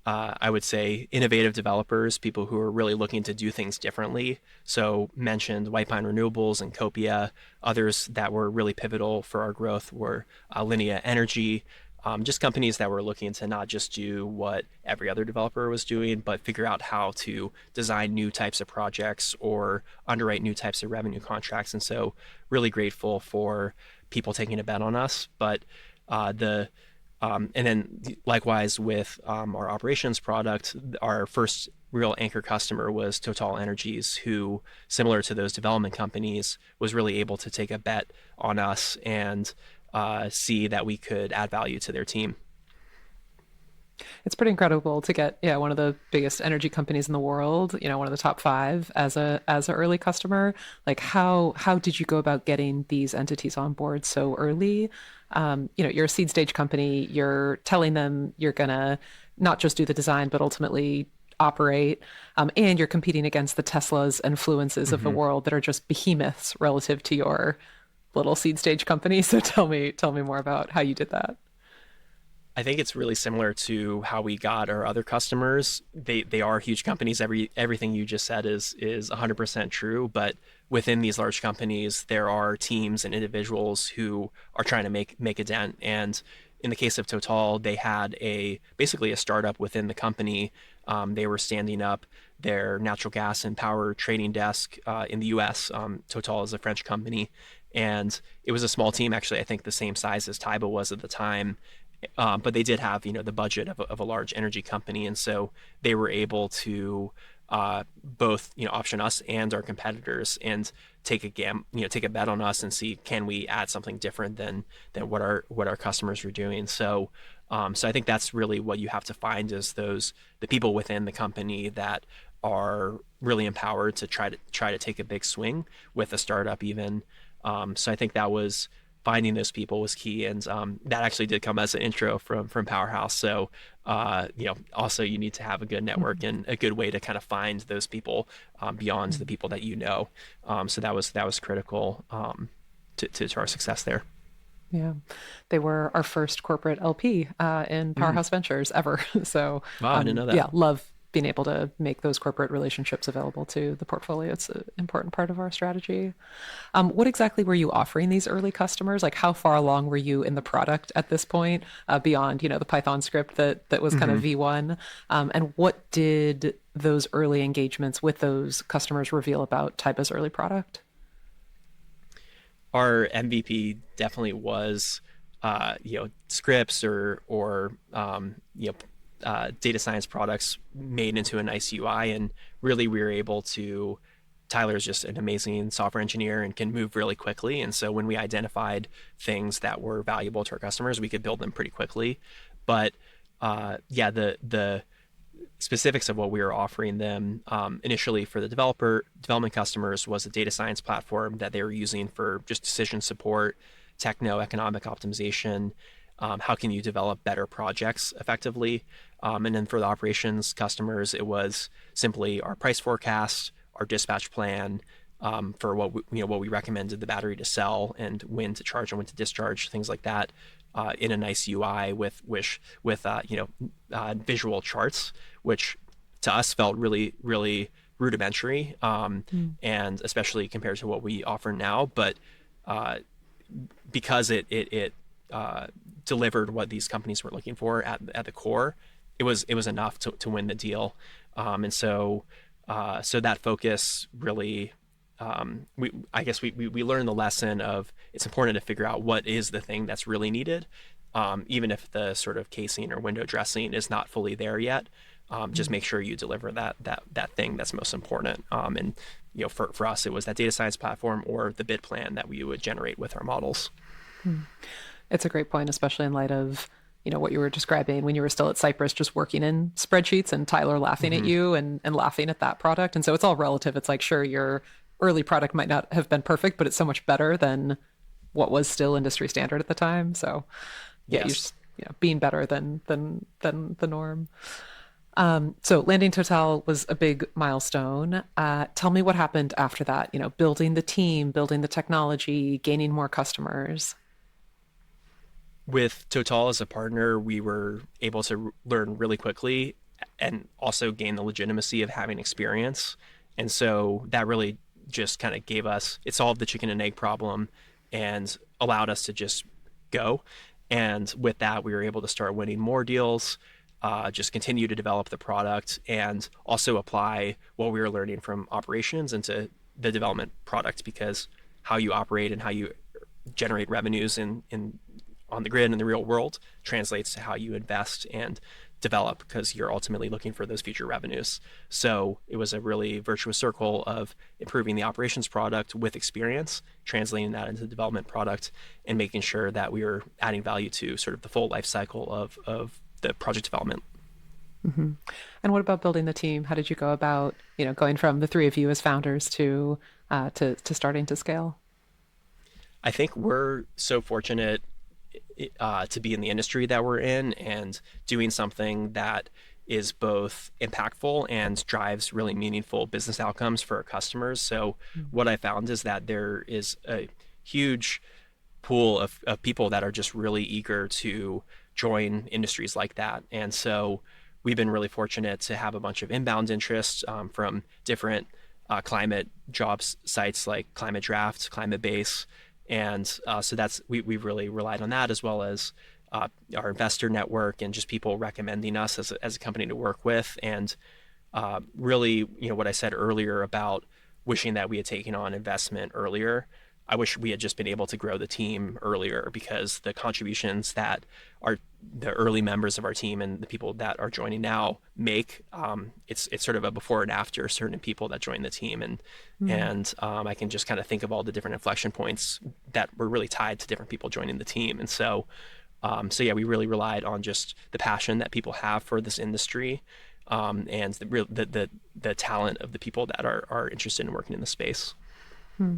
I would say innovative developers, people who are really looking to do things differently. So mentioned White Pine Renewables and Copia. Others that were really pivotal for our growth were Linea Energy, just companies that were looking to not just do what every other developer was doing, but figure out how to design new types of projects or underwrite new types of revenue contracts. And so really grateful for people taking a bet on us. But and then likewise with our operations product, our first real anchor customer was Total Energies, who, similar to those development companies, was really able to take a bet on us and see that we could add value to their team. It's pretty incredible to get, yeah, one of the biggest energy companies in the world, one of the top five as a early customer. Like how did you go about getting these entities on board so early? You're a seed stage company. You're telling them you're gonna not just do the design, but ultimately operate, and you're competing against the Teslas and Fluences of the world that are just behemoths relative to your little seed stage company. So tell me more about how you did that. I think it's really similar to how we got our other customers. They are huge companies. Everything you just said is 100% true. But within these large companies, there are teams and individuals who are trying to make a dent. And in the case of Total, they had basically a startup within the company. They were standing up their natural gas and power trading desk in the U.S. Total is a French company, and it was a small team. Actually, I think the same size as Tyba was at the time. But they did have, the budget of a large energy company, and so they were able to both, option us and our competitors and take a bet on us and see, can we add something different than what our customers were doing. So I think that's really what you have to find is the people within the company that are really empowered to try to take a big swing with a startup even. So I think that was finding those people was key, and that actually did come as an intro from Powerhouse. So also you need to have a good network and a good way to kind of find those people beyond the people that so that was critical to our success there. Yeah, they were our first corporate LP in Powerhouse Ventures ever. So Wow, I didn't know that. yeah, love being able to make those corporate relationships available to the portfolio. It's an important part of our strategy. What exactly were you offering these early customers? Like, how far along were you in the product at this point, beyond, the Python script that was kind of Hmm. V1? And what did those early engagements with those customers reveal about Tyba's early product? Our MVP definitely was, scripts or data science products made into a nice UI, and really we were able to. Tyler's just an amazing software engineer and can move really quickly. And so when we identified things that were valuable to our customers, we could build them pretty quickly. But yeah, the specifics of what we were offering them initially for the development customers was a data science platform that they were using for just decision support, techno-economic optimization. How can you develop better projects effectively? And then for the operations customers, it was simply our price forecast, our dispatch plan, for what we recommended the battery to sell and when to charge and when to discharge, things like that, in a nice UI with visual charts, which to us felt really really rudimentary, Mm. and especially compared to what we offer now. But uh, because it delivered what these companies were looking for at the core, it was enough to win the deal. And so that focus really, we learned the lesson of it's important to figure out what is the thing that's really needed, even if the sort of casing or window dressing is not fully there yet. Just Mm. make sure you deliver that thing that's most important. And for us, it was that data science platform or the bid plan that we would generate with our models. Mm. It's a great point, especially in light of, what you were describing when you were still at Cypress, just working in spreadsheets and Tyler laughing at Hmm. you and laughing at that product. And so it's all relative. It's like, sure, your early product might not have been perfect, but it's so much better than what was still industry standard at the time. So yeah, you Yes. just, being better than the norm. So landing Total was a big milestone. Tell me what happened after that, building the team, building the technology, gaining more customers. With Total as a partner, we were able to learn really quickly and also gain the legitimacy of having experience. And so that really just kind of it solved the chicken and egg problem and allowed us to just go. And with that, we were able to start winning more deals, just continue to develop the product, and also apply what we were learning from operations into the development product, because how you operate and how you generate revenues in on the grid in the real world translates to how you invest and develop, because you're ultimately looking for those future revenues. So it was a really virtuous circle of improving the operations product with experience, translating that into the development product, and making sure that we were adding value to sort of the full life cycle of the project development. Hmm. And what about building the team? How did you go about, going from the three of you as founders to starting to scale? I think we're so fortunate to be in the industry that we're in and doing something that is both impactful and drives really meaningful business outcomes for our customers. So what I found is that there is a huge pool of people that are just really eager to join industries like that. And so we've been really fortunate to have a bunch of inbound interest, from different climate jobs sites like Climate Draft, Climate Base. And so we've really relied on that, as well as our investor network and just people recommending us as a company to work with. And really, what I said earlier about wishing that we had taken on investment earlier. I wish we had just been able to grow the team earlier, because the contributions that are the early members of our team and the people that are joining now make, it's sort of a before and after certain people that join the team. And I can just kind of think of all the different inflection points that were really tied to different people joining the team. And so yeah, we really relied on just the passion that people have for this industry, and the talent of the people that are interested in working in the space. Hmm.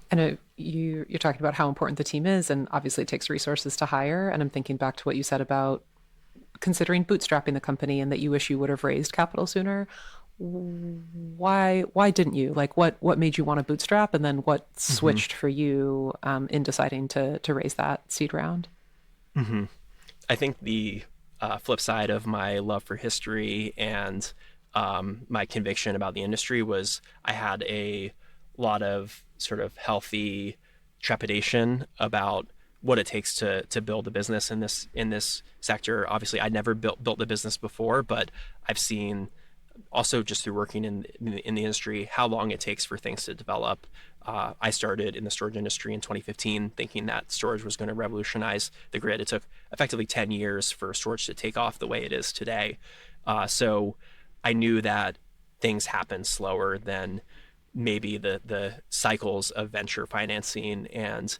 I know you're talking about how important the team is, and obviously it takes resources to hire. And I'm thinking back to what you said about considering bootstrapping the company and that you wish you would have raised capital sooner. Why didn't you? Like what made you want to bootstrap, and then what Hmm. switched for you in deciding to raise that seed round? Hmm. I think the flip side of my love for history and my conviction about the industry was I had a lot of sort of healthy trepidation about what it takes to build a business in this sector. Obviously, I'd never built a business before, but I've seen also just through working in the industry how long it takes for things to develop. I started in the storage industry in 2015 thinking that storage was going to revolutionize the grid. It took effectively 10 years for storage to take off the way it is today. So I knew that things happen slower than maybe the cycles of venture financing and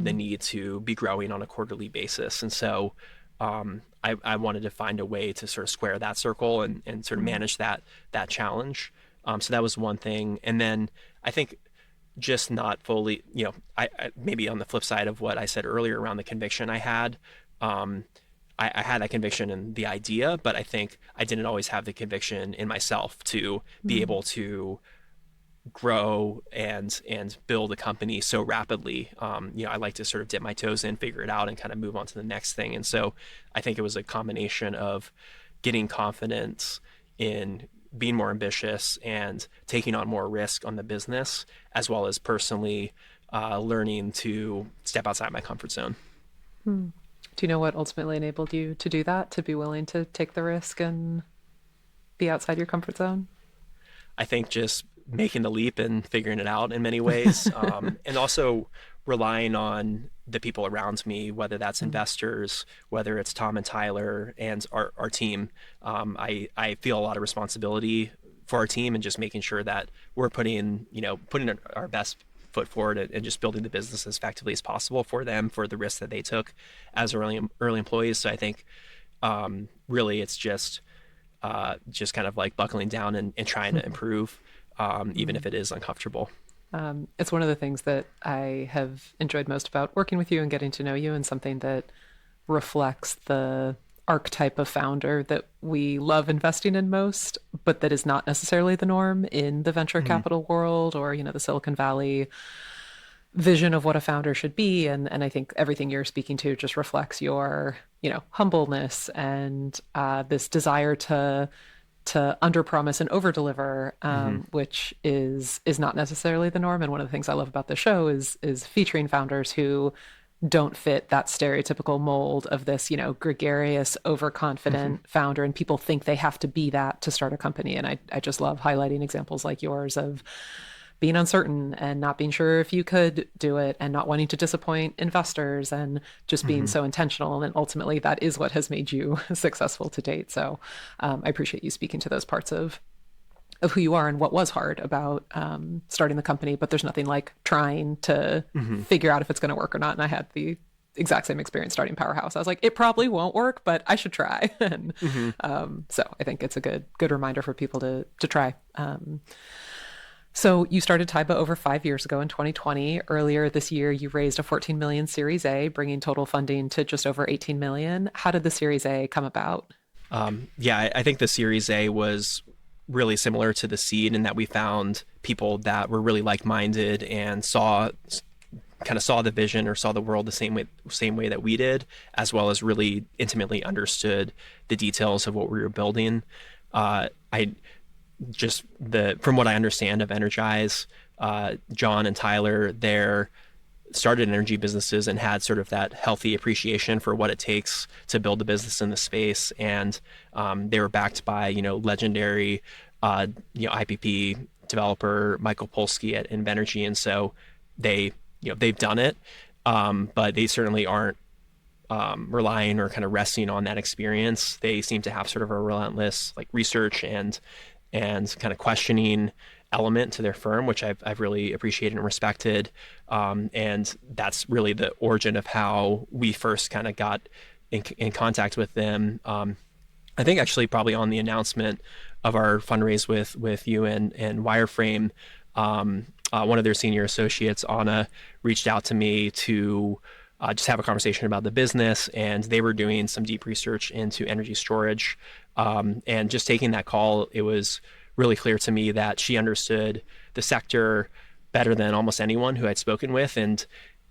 the need to be growing on a quarterly basis. And so I wanted to find a way to sort of square that circle and sort of manage that challenge. So that was one thing. And then I think just not fully, I maybe on the flip side of what I said earlier around the conviction I had, I had that conviction in the idea, but I think I didn't always have the conviction in myself to be able to grow and build a company so rapidly. I like to sort of dip my toes in, figure it out, and kind of move on to the next thing. And so I think it was a combination of getting confidence in being more ambitious and taking on more risk on the business, as well as personally learning to step outside my comfort zone. Do you know what ultimately enabled you to do that, to be willing to take the risk and be outside your comfort zone? I think just making the leap and figuring it out in many ways, and also relying on the people around me, whether that's investors, whether it's Tom and Tyler and our team. I feel a lot of responsibility for our team and just making sure that we're putting our best foot forward and just building the business as effectively as possible for them, for the risks that they took as early employees. So I think really it's just kind of like buckling down and trying to improve, even if it is uncomfortable. It's one of the things that I have enjoyed most about working with you and getting to know you, and something that reflects the archetype of founder that we love investing in most, but that is not necessarily the norm in the venture capital world or, the Silicon Valley vision of what a founder should be. And I think everything you're speaking to just reflects your, humbleness and this desire to underpromise and overdeliver, which is not necessarily the norm. And one of the things I love about the show is featuring founders who don't fit that stereotypical mold of this, gregarious, overconfident founder. And people think they have to be that to start a company. And I just love highlighting examples like yours of being uncertain and not being sure if you could do it and not wanting to disappoint investors and just being so intentional. And ultimately that is what has made you successful to date. So I appreciate you speaking to those parts of who you are and what was hard about starting the company, but there's nothing like trying to figure out if it's going to work or not. And I had the exact same experience starting Powerhouse. I was like, it probably won't work, but I should try. And so I think it's a good reminder for people to try. So you started Tyba over 5 years ago in 2020. Earlier this year, you raised a 14 million Series A, bringing total funding to just over 18 million. How did the Series A come about? I think the Series A was really similar to the seed in that we found people that were really like-minded and saw the vision or saw the world the same way that we did, as well as really intimately understood the details of what we were building. From what I understand of Energize, John and Tyler, they're started energy businesses and had sort of that healthy appreciation for what it takes to build a business in the space. And they were backed by, legendary, IPP developer Michael Polsky at Invenergy. And so they've done it, but they certainly aren't relying or kind of resting on that experience. They seem to have sort of a relentless research and kind of questioning element to their firm, which I've really appreciated and respected. And that's really the origin of how we first kind of got in contact with them. I think actually probably on the announcement of our fundraise with you and Wireframe, one of their senior associates, Anna, reached out to me to just have a conversation about the business, and they were doing some deep research into energy storage. And just taking that call, it was really clear to me that she understood the sector better than almost anyone who I'd spoken with, and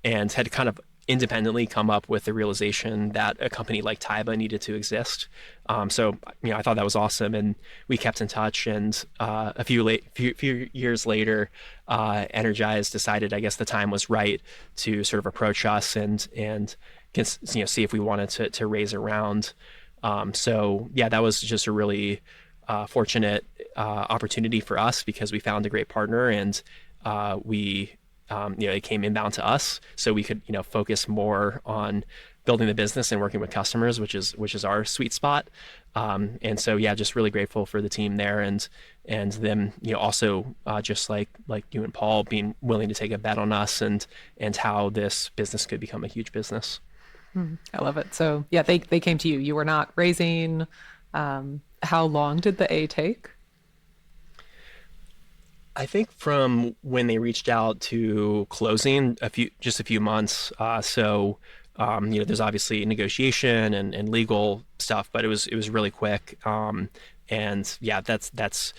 had kind of independently come up with the realization that a company like Tyba needed to exist. So, I thought that was awesome, and we kept in touch. And a few years later, Energize decided, I guess, the time was right to sort of approach us and see if we wanted to raise a round. So yeah, that was just a really fortunate opportunity for us because we found a great partner, and we it came inbound to us, so we could focus more on building the business and working with customers, which is our sweet spot. And so yeah, just really grateful for the team there, and them also just like you and Paul being willing to take a bet on us and how this business could become a huge business. I love it. So yeah, they came to you. You were not raising. How long did the A take? I think from when they reached out to closing, just a few months. There's obviously negotiation and legal stuff, but it was really quick. And yeah, that's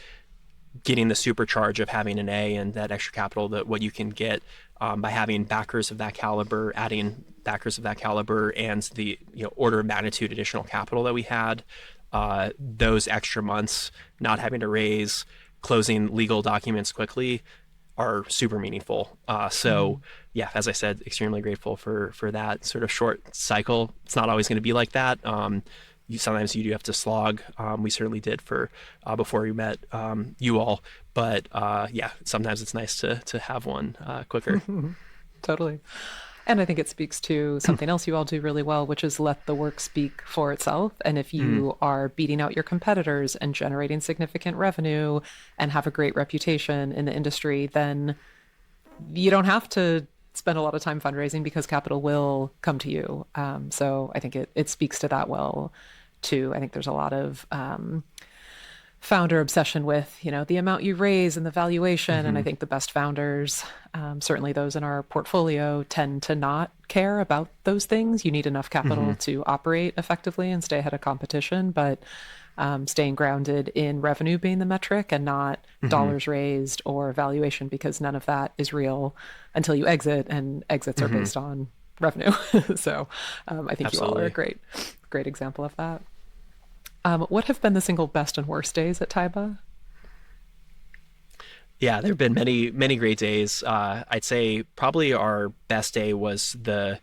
getting the supercharge of having an A and that extra capital, that what you can get by having backers of that caliber, adding backers of that caliber, and the order of magnitude additional capital that we had. Those extra months, not having to raise, closing legal documents quickly, are super meaningful. Yeah, as I said, extremely grateful for that sort of short cycle. It's not always going to be like that. Sometimes you do have to slog. We certainly did for before we met you all. But yeah, sometimes it's nice to have one quicker. Totally. And I think it speaks to something else you all do really well, which is let the work speak for itself. And if you are beating out your competitors and generating significant revenue and have a great reputation in the industry, then you don't have to spend a lot of time fundraising because capital will come to you. So I think it speaks to that well, too. I think there's a lot of founder obsession with, the amount you raise and the valuation. And I think the best founders, certainly those in our portfolio, tend to not care about those things. You need enough capital to operate effectively and stay ahead of competition, but staying grounded in revenue being the metric and not dollars raised or valuation, because none of that is real until you exit, and exits are based on revenue. So I think you all are a great example of that. What have been the single best and worst days at Tyba? Yeah, there have been many, many great days. I'd say probably our best day was the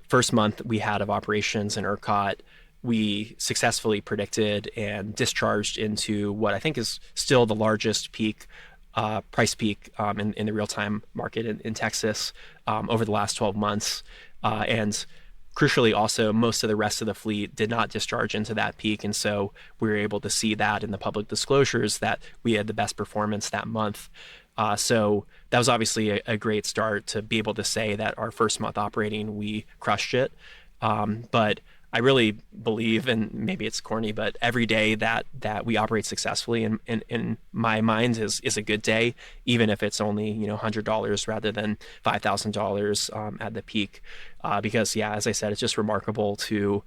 first month we had of operations in ERCOT. We successfully predicted and discharged into what I think is still the largest price peak in the real-time market in Texas over the last 12 months. And crucially, also, most of the rest of the fleet did not discharge into that peak. And so we were able to see that in the public disclosures that we had the best performance that month. So that was obviously a great start to be able to say that our first month operating, we crushed it. But I really believe, and maybe it's corny, but every day that we operate successfully in my mind is a good day, even if it's only $100 rather than $5,000 at the peak. Because yeah, as I said, it's just remarkable to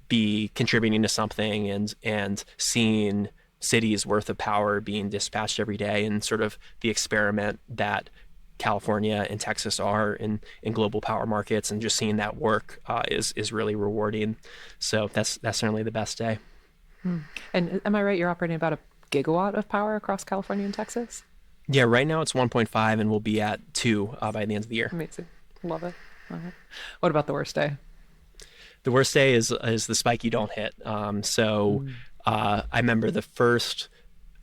be contributing to something and seeing cities worth of power being dispatched every day, and sort of the experiment that California and Texas are in global power markets, and just seeing that work is really rewarding. So that's certainly the best day. And am I right? You're operating about a gigawatt of power across California and Texas? Yeah, right now it's 1.5, and we'll be at 2 by the end of the year. Amazing. Love it. What about the worst day? The worst day is the spike you don't hit. I remember the first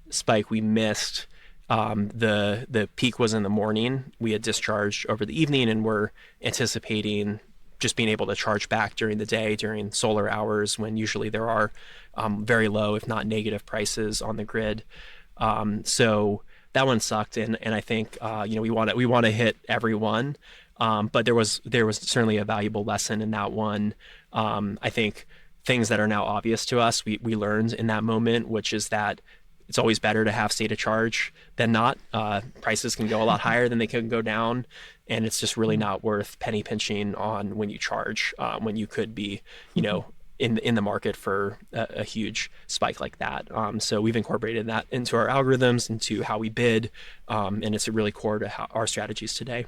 spike we missed. The peak was in the morning. We had discharged over the evening, and we're anticipating just being able to charge back during the day, during solar hours, when usually there are very low, if not negative, prices on the grid. So that one sucked, and I think we want to hit every one. But there was certainly a valuable lesson in that one. I think things that are now obvious to us, we learned in that moment, which is that it's always better to have state of charge than not. Prices can go a lot higher than they can go down, and it's just really not worth penny pinching on when you charge, when you could be, in the market for a huge spike like that. So we've incorporated that into our algorithms, into how we bid, and it's really core to our strategies today.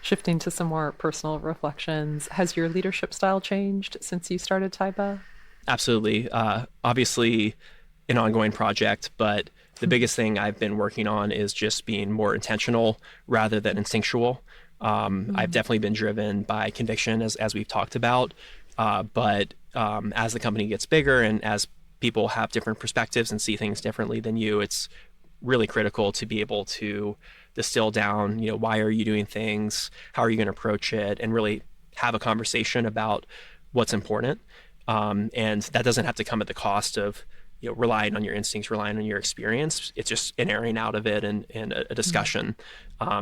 Shifting to some more personal reflections, has your leadership style changed since you started Tyba? Absolutely. Obviously, an ongoing project, but the biggest thing I've been working on is just being more intentional rather than instinctual. I've Mm, definitely been driven by conviction, as we've talked about. But as the company gets bigger and as people have different perspectives and see things differently than you, it's really critical to be able to distill down, why are you doing things? How are you going to approach it? And really have a conversation about what's important. And that doesn't have to come at the cost of, relying on your instincts, relying on your experience. It's just an airing out of it and a mm, discussion.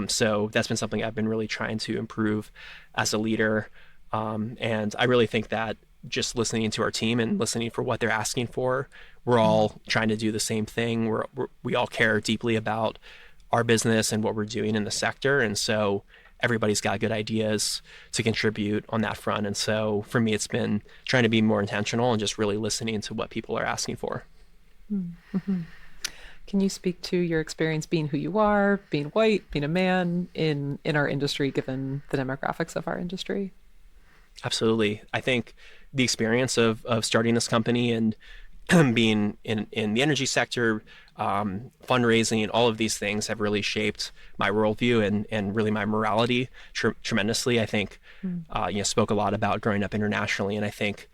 So that's been something I've been really trying to improve as a leader. And I really think that just listening to our team and listening for what they're asking for, we're mm, all trying to do the same thing. We all care deeply about our business and what we're doing in the sector. And so everybody's got good ideas to contribute on that front. And so for me, it's been trying to be more intentional and just really listening to what people are asking for. mm, mhm. Can you speak to your experience being who you are, being white, being a man in our industry, given the demographics of our industry? Absolutely. I think the experience of starting this company and being in the energy sector, fundraising, all of these things have really shaped my worldview and really my morality tremendously. I think, Mm, spoke a lot about growing up internationally. And I think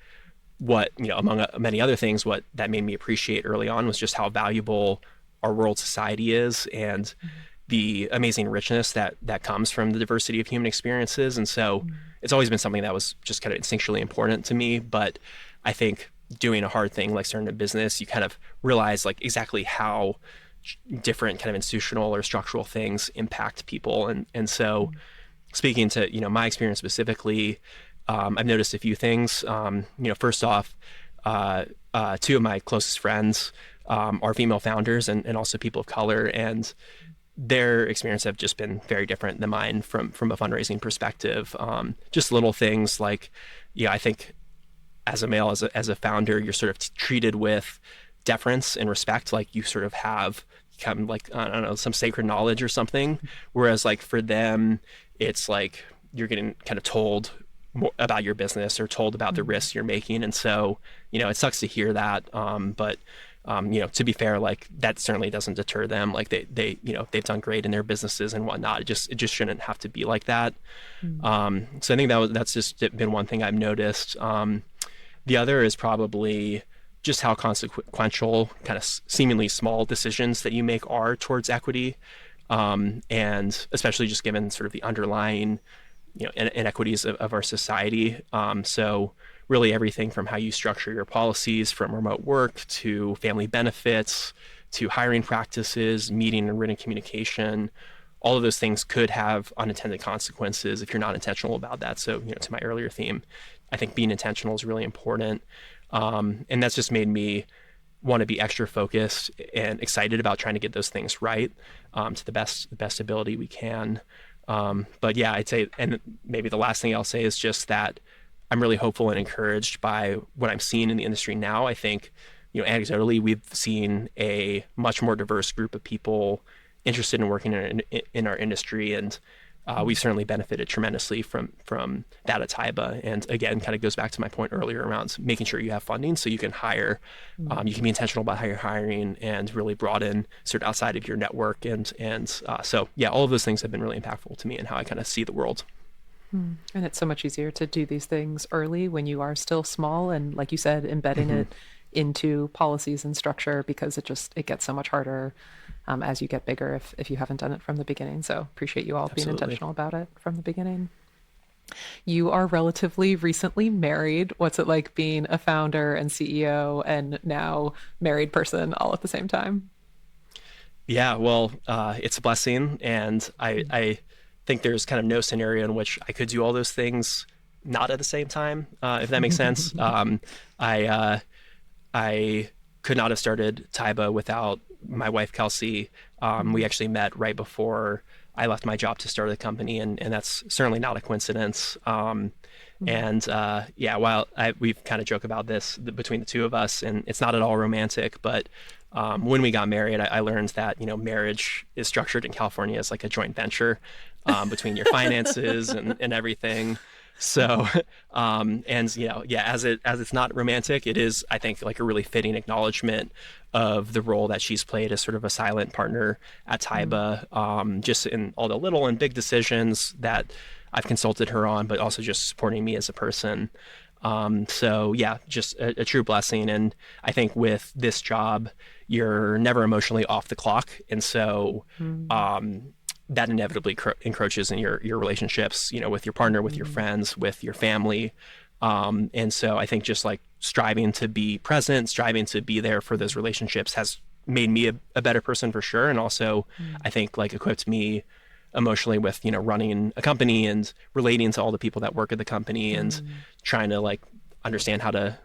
what, among many other things, what that made me appreciate early on was just how valuable our world society is and mm, the amazing richness that comes from the diversity of human experiences. And so mm, it's always been something that was just kind of instinctually important to me. But I think doing a hard thing like starting a business, you kind of realize like exactly how different kind of institutional or structural things impact people. And so mm, speaking to, my experience specifically, I've noticed a few things. First off, two of my closest friends are female founders and also people of color, and their experience have just been very different than mine from a fundraising perspective. Just little things like, I think as a male, as a founder, you're sort of treated with deference and respect, like you sort of have kind of like, I don't know, some sacred knowledge or something. Whereas like for them, it's like you're getting kind of told more about your business or told about the mm, risks you're making. And so, it sucks to hear that. But to be fair, like that certainly doesn't deter them. Like they've done great in their businesses and whatnot. It just shouldn't have to be like that. mm, So I think that's just been one thing I've noticed. The other is probably just how consequential kind of seemingly small decisions that you make are towards equity. And especially just given sort of the underlying, inequities of our society. So really everything from how you structure your policies, from remote work to family benefits to hiring practices, meeting and written communication, all of those things could have unintended consequences if you're not intentional about that. So, to my earlier theme, I think being intentional is really important. And that's just made me want to be extra focused and excited about trying to get those things right, to the best ability we can. But yeah, I'd say, and maybe the last thing I'll say is just that I'm really hopeful and encouraged by what I'm seeing in the industry now. I think, anecdotally, we've seen a much more diverse group of people interested in working in our industry, and we've mm, certainly benefited tremendously from that at Tyba. And again, kind of goes back to my point earlier around making sure you have funding so you can hire, mm. you can be intentional about how you're hiring and really broaden sort of outside of your network. So yeah, all of those things have been really impactful to me and how I kind of see the world. Mm. And it's so much easier to do these things early when you are still small and, like you said, embedding Hmm. it into policies and structure because it gets so much harder as you get bigger if you haven't done it from the beginning. So appreciate you all being Absolutely. intentional about it from the beginning. You are relatively recently married. What's it like being a founder and CEO and now married person all at the same time? Yeah, well, it's a blessing, and I think there's kind of no scenario in which I could do all those things not at the same time, if that makes sense. I I could not have started Tyba without my wife Kelsey. We Mm, actually met right before I left my job to start the company, and that's certainly not a coincidence. mm, And yeah, while we've kind of joked about this between the two of us, and it's not at all romantic, but When we got married, I learned that, marriage is structured in California as like a joint venture between your finances and everything. So, and yeah, as it's not romantic, it is, I think, like a really fitting acknowledgement of the role that she's played as sort of a silent partner at Tyba, just in all the little and big decisions that I've consulted her on, but also just supporting me as a person. So yeah, just a true blessing. And I think with this job, you're never emotionally off the clock. And so, that inevitably encroaches in your relationships, with your partner, with your friends, with your family. And so I think just like striving to be present, striving to be there for those relationships has made me a better person for sure. And also I think like equipped me emotionally with, running a company and relating to all the people that work at the company and trying to like understand how to,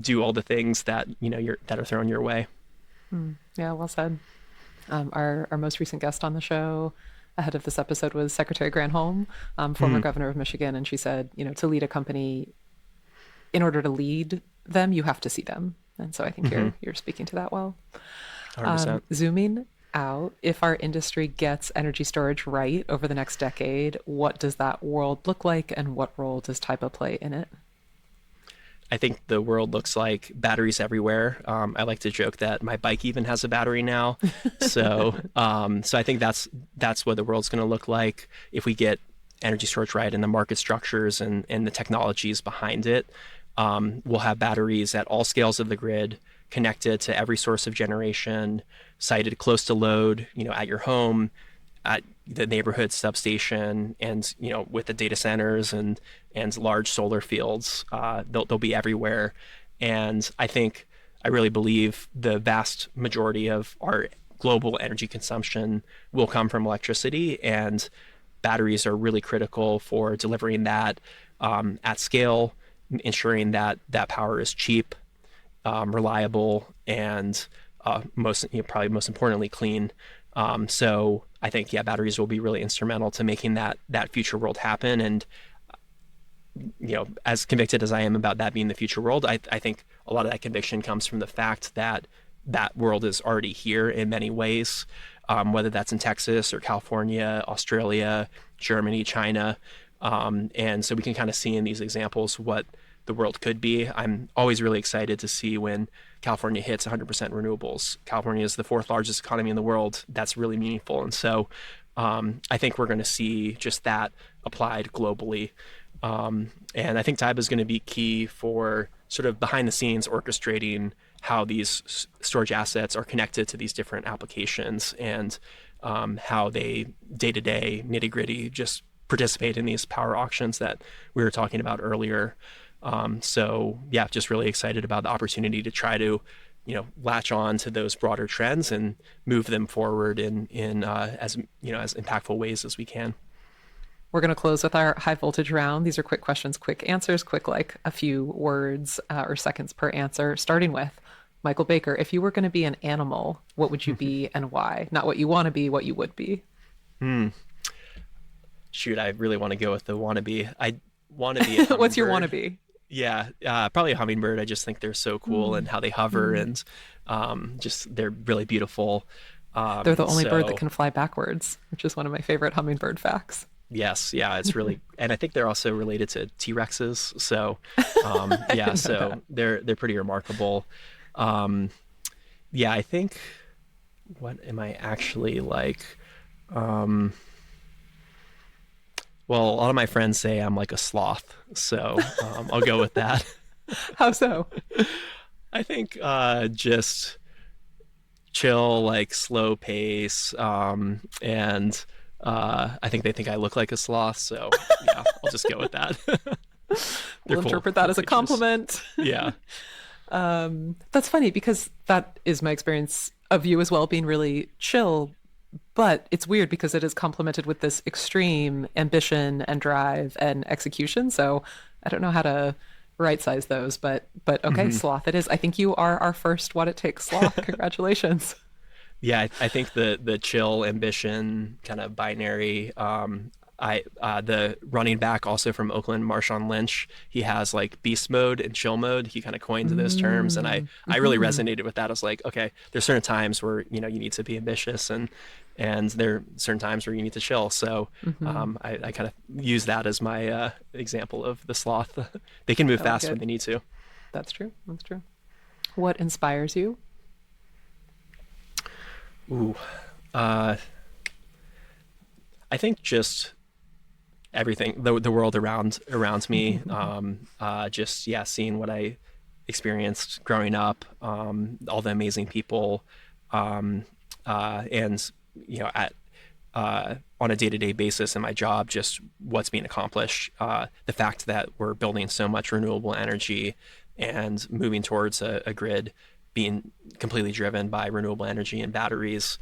do all the things that, that are thrown your way. Yeah, well said. Our most recent guest on the show ahead of this episode was Secretary Granholm, former governor of Michigan. And she said, to lead a company, in order to lead them, you have to see them. And so I think you're speaking to that well. 100%. Zooming out, if our industry gets energy storage right over the next decade, what does that world look like and what role does Tyba play in it? I think the world looks like batteries everywhere. I like to joke that my bike even has a battery now. So, so I think that's what the world's going to look like if we get energy storage right and the market structures and the technologies behind it. We'll have batteries at all scales of the grid, connected to every source of generation, sited close to load, at your home, at the neighborhood substation, and with the data centers and large solar fields, they'll be everywhere. And I really believe the vast majority of our global energy consumption will come from electricity, and batteries are really critical for delivering that at scale, ensuring that that power is cheap, reliable, and probably most importantly, clean. So I think, batteries will be really instrumental to making that future world happen. And, as convicted as I am about that being the future world, I think a lot of that conviction comes from the fact that that world is already here in many ways, whether that's in Texas or California, Australia, Germany, China. And so we can kind of see in these examples what the world could be. I'm always really excited to see when California hits 100% renewables. California is the fourth largest economy in the world. That's really meaningful. And so I think we're going to see just that applied globally. And I think Tyba is going to be key for sort of behind the scenes orchestrating how these storage assets are connected to these different applications and how they day-to-day nitty-gritty just participate in these power auctions that we were talking about earlier. So yeah, just really excited about the opportunity to try to, latch on to those broader trends and move them forward in as impactful ways as we can. We're going to close with our high voltage round. These are quick questions, quick answers, quick, like a few words or seconds per answer, starting with Michael Baker. If you were going to be an animal, what would you be and why? Not what you want to be, what you would be. Shoot, I really want to go with the wannabe. I want to be a hummingbird. What's your wannabe? Yeah, probably a hummingbird. I just think they're so cool and how they hover and just they're really beautiful. They're the only bird that can fly backwards, which is one of my favorite hummingbird facts. Yes, yeah, it's really, and I think they're also related to T-Rexes. So, yeah, so they're pretty remarkable. Yeah, I think, what am I actually like? Well, a lot of my friends say I'm like a sloth, so I'll go with that. How so? I think just chill, like slow pace, and I think they think I look like a sloth, so yeah, I'll just go with that. We'll interpret that as a compliment. Yeah. That's funny because that is my experience of you as well, being really chill. But it's weird because it is complemented with this extreme ambition and drive and execution. So I don't know how to right size those, but okay, sloth it is. I think you are our first What It Takes sloth. Congratulations. Yeah, I think the chill ambition kind of binary, The running back also from Oakland, Marshawn Lynch, he has like beast mode and chill mode. He kind of coined those terms, and I really resonated with that. I was like, okay, there's certain times where you need to be ambitious, and there are certain times where you need to chill. So I kind of use that as my example of the sloth. They can move fast when they need to. That's true. That's true. What inspires you? Ooh, I think just everything, the world around me, just seeing what I experienced growing up, all the amazing people, and at on a day-to-day basis in my job, just what's being accomplished, the fact that we're building so much renewable energy and moving towards a grid being completely driven by renewable energy and batteries.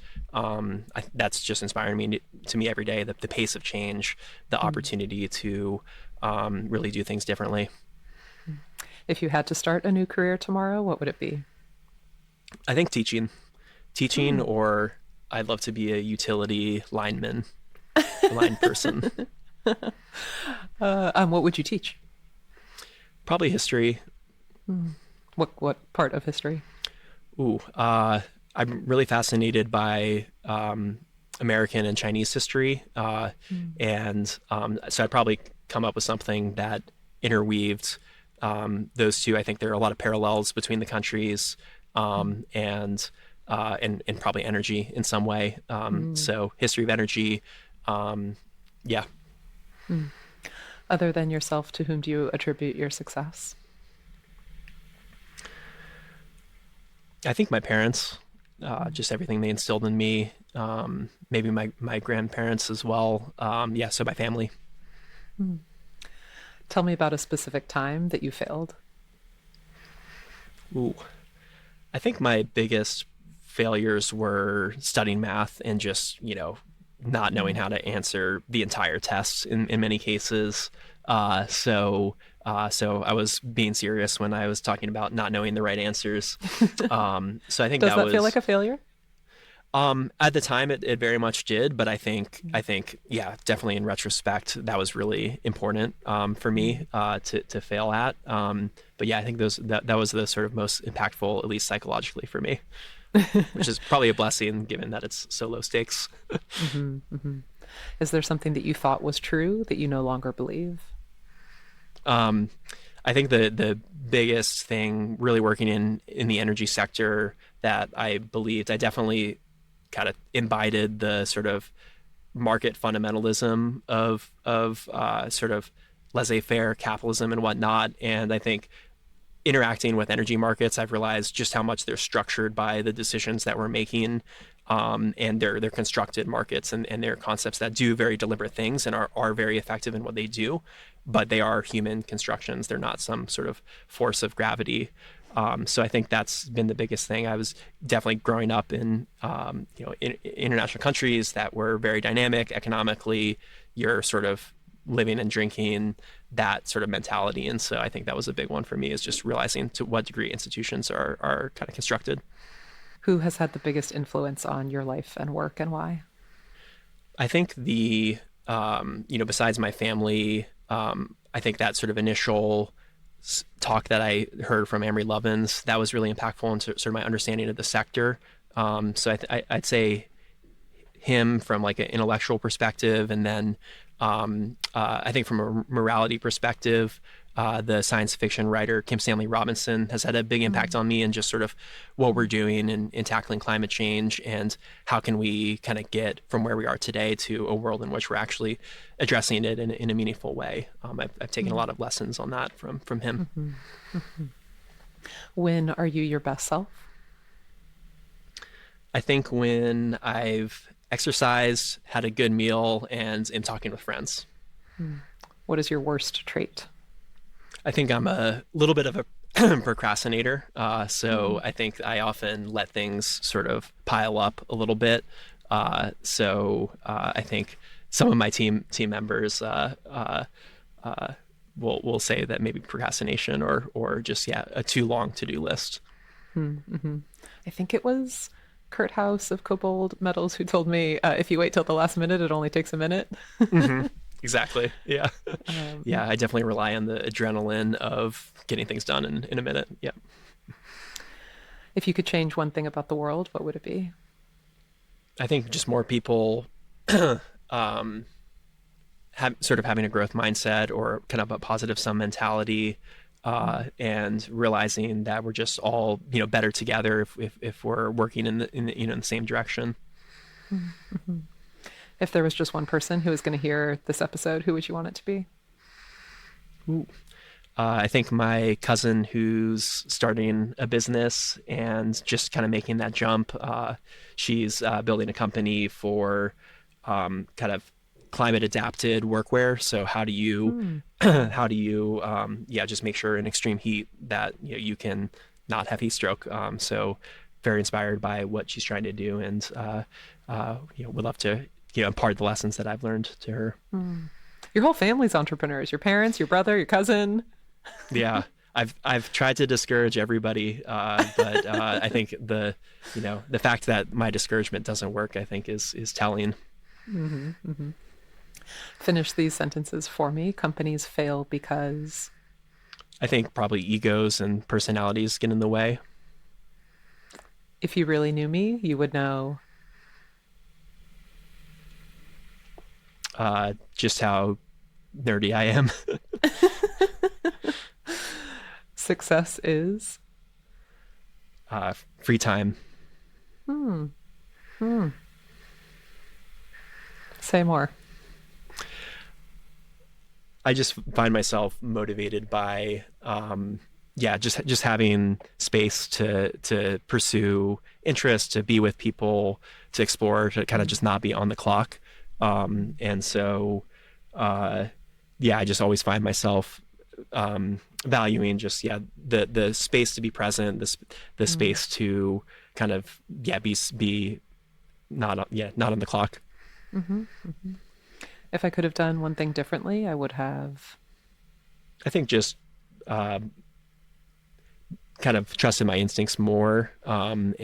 That's just inspiring to me every day, the pace of change, the opportunity to really do things differently. If you had to start a new career tomorrow, what would it be? I think teaching, or I'd love to be a utility line person. What would you teach? Probably history. What part of history? I'm really fascinated by American and Chinese history, and so I'd probably come up with something that interweaved those two. I think there are a lot of parallels between the countries, and probably energy in some way. So history of energy, yeah. Other than yourself, to whom do you attribute your success? I think my parents, just everything they instilled in me, maybe my grandparents as well. So my family. Tell me about a specific time that you failed. Ooh, I think my biggest failures were studying math and just, not knowing how to answer the entire test in many cases. So I was being serious when I was talking about not knowing the right answers. So I think Does that feel like a failure? At the time it very much did, but I think, definitely in retrospect, that was really important, for me, to fail at. But yeah, I think that was the sort of most impactful, at least psychologically for me, which is probably a blessing given that it's so low stakes. Is there something that you thought was true that you no longer believe? I think the biggest thing really working in the energy sector that I believed, I definitely kind of imbibed the sort of market fundamentalism of sort of laissez-faire capitalism and whatnot. And I think interacting with energy markets, I've realized just how much they're structured by the decisions that we're making. And they're constructed markets, and they're concepts that do very deliberate things and are very effective in what they do, but they are human constructions. They're not some sort of force of gravity. So I think that's been the biggest thing. I was definitely growing up in international countries that were very dynamic economically. You're sort of living and drinking that sort of mentality, and so I think that was a big one for me, is just realizing to what degree institutions are kind of constructed. Who has had the biggest influence on your life and work, and why? I think besides my family, I think that sort of initial talk that I heard from Amory Lovins, that was really impactful into sort of my understanding of the sector. So I'd say him from like an intellectual perspective, and then I think from a morality perspective, the science fiction writer Kim Stanley Robinson has had a big impact on me, and just sort of what we're doing in tackling climate change, and how can we kind of get from where we are today to a world in which we're actually addressing it in a meaningful way. I've taken a lot of lessons on that from him. When are you your best self? I think when I've exercised, had a good meal, and am talking with friends. What is your worst trait? I think I'm a little bit of a procrastinator. So I think I often let things sort of pile up a little bit. So I think some of my team members will say that maybe procrastination or just a too long to-do list. I think it was Kurt House of Cobalt Metals who told me, if you wait till the last minute, it only takes a minute. Exactly. Yeah. Um, Yeah. I definitely rely on the adrenaline of getting things done in a minute. Yeah. if you could change one thing about the world, what would it be? I think just more people um, sort of having a growth mindset or kind of a positive sum mentality, and realizing that we're just all better together if we're working in the same direction. Mm-hmm. If there was just one person who was going to hear this episode, who would you want it to be? Ooh. I think my cousin who's starting a business and just kind of making that jump. She's building a company for kind of climate adapted workwear. So how do you Hmm. how do you just make sure in extreme heat that you can not have heat stroke. So very inspired by what she's trying to do, and would love to impart the lessons that I've learned to her. Hmm. Your whole family's entrepreneurs. Your parents, your brother, your cousin. Yeah, I've tried to discourage everybody, but I think the fact that my discouragement doesn't work, I think is telling. Mm-hmm, mm-hmm. Finish these sentences for me. Companies fail because I think probably egos and personalities get in the way. if you really knew me, you would know. Just how nerdy I am. Success is. Free time. Hmm. Hmm. Say more. I just find myself motivated by just having space to pursue interests, to be with people, to explore, to kind of just not be on the clock. And so I just always find myself valuing just the space to be present, the space to kind of be not on the clock. Mm-hmm, mm-hmm. If I could have done one thing differently, I would have. I think just kind of trusted my instincts more, and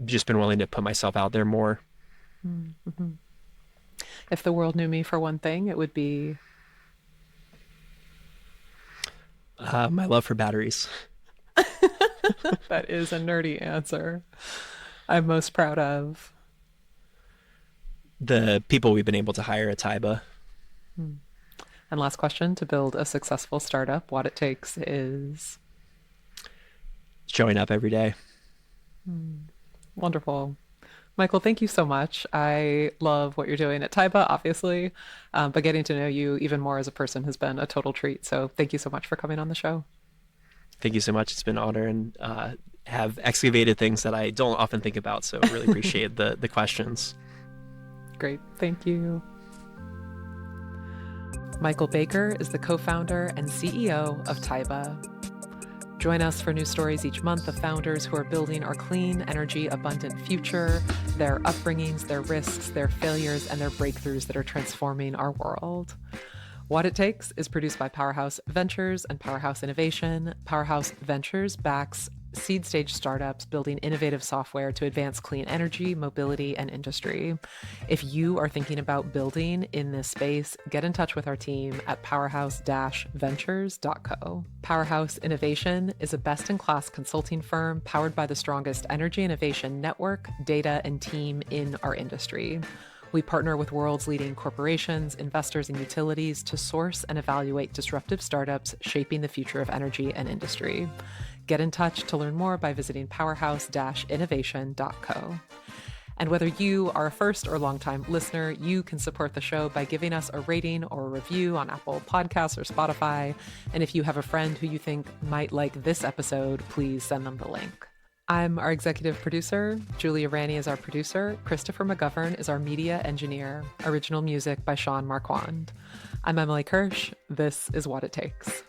just been willing to put myself out there more. Mm-hmm. If the world knew me for one thing, it would be. My love for batteries. That is a nerdy answer. I'm most proud of. The people we've been able to hire at Tyba. Hmm. And last question, to build a successful startup, what it takes is. Showing up every day. Wonderful. Michael, thank you so much. I love what you're doing at Tyba, obviously, but getting to know you even more as a person has been a total treat. So thank you so much for coming on the show. Thank you so much. It's been an honor, and have excavated things that I don't often think about. So really appreciate the questions. Great. Thank you. Michael Baker is the co-founder and CEO of Tyba. Join us for new stories each month of founders who are building our clean, energy, abundant future, their upbringings, their risks, their failures, and their breakthroughs that are transforming our world. What It Takes is produced by Powerhouse Ventures and Powerhouse Innovation. Powerhouse Ventures backs seed stage startups building innovative software to advance clean energy, mobility, and industry. If you are thinking about building in this space, get in touch with our team at powerhouse-ventures.co. Powerhouse Innovation is a best-in-class consulting firm powered by the strongest energy innovation network, data, and team in our industry. We partner with world's leading corporations, investors, and utilities to source and evaluate disruptive startups shaping the future of energy and industry. Get in touch to learn more by visiting powerhouse-innovation.co. And whether you are a first or longtime listener, you can support the show by giving us a rating or a review on Apple Podcasts or Spotify. And if you have a friend who you think might like this episode, please send them the link. I'm our executive producer. Julia Ranney is our producer. Christopher McGovern is our media engineer. Original music by Sean Marquand. I'm Emily Kirsch. This is What It Takes.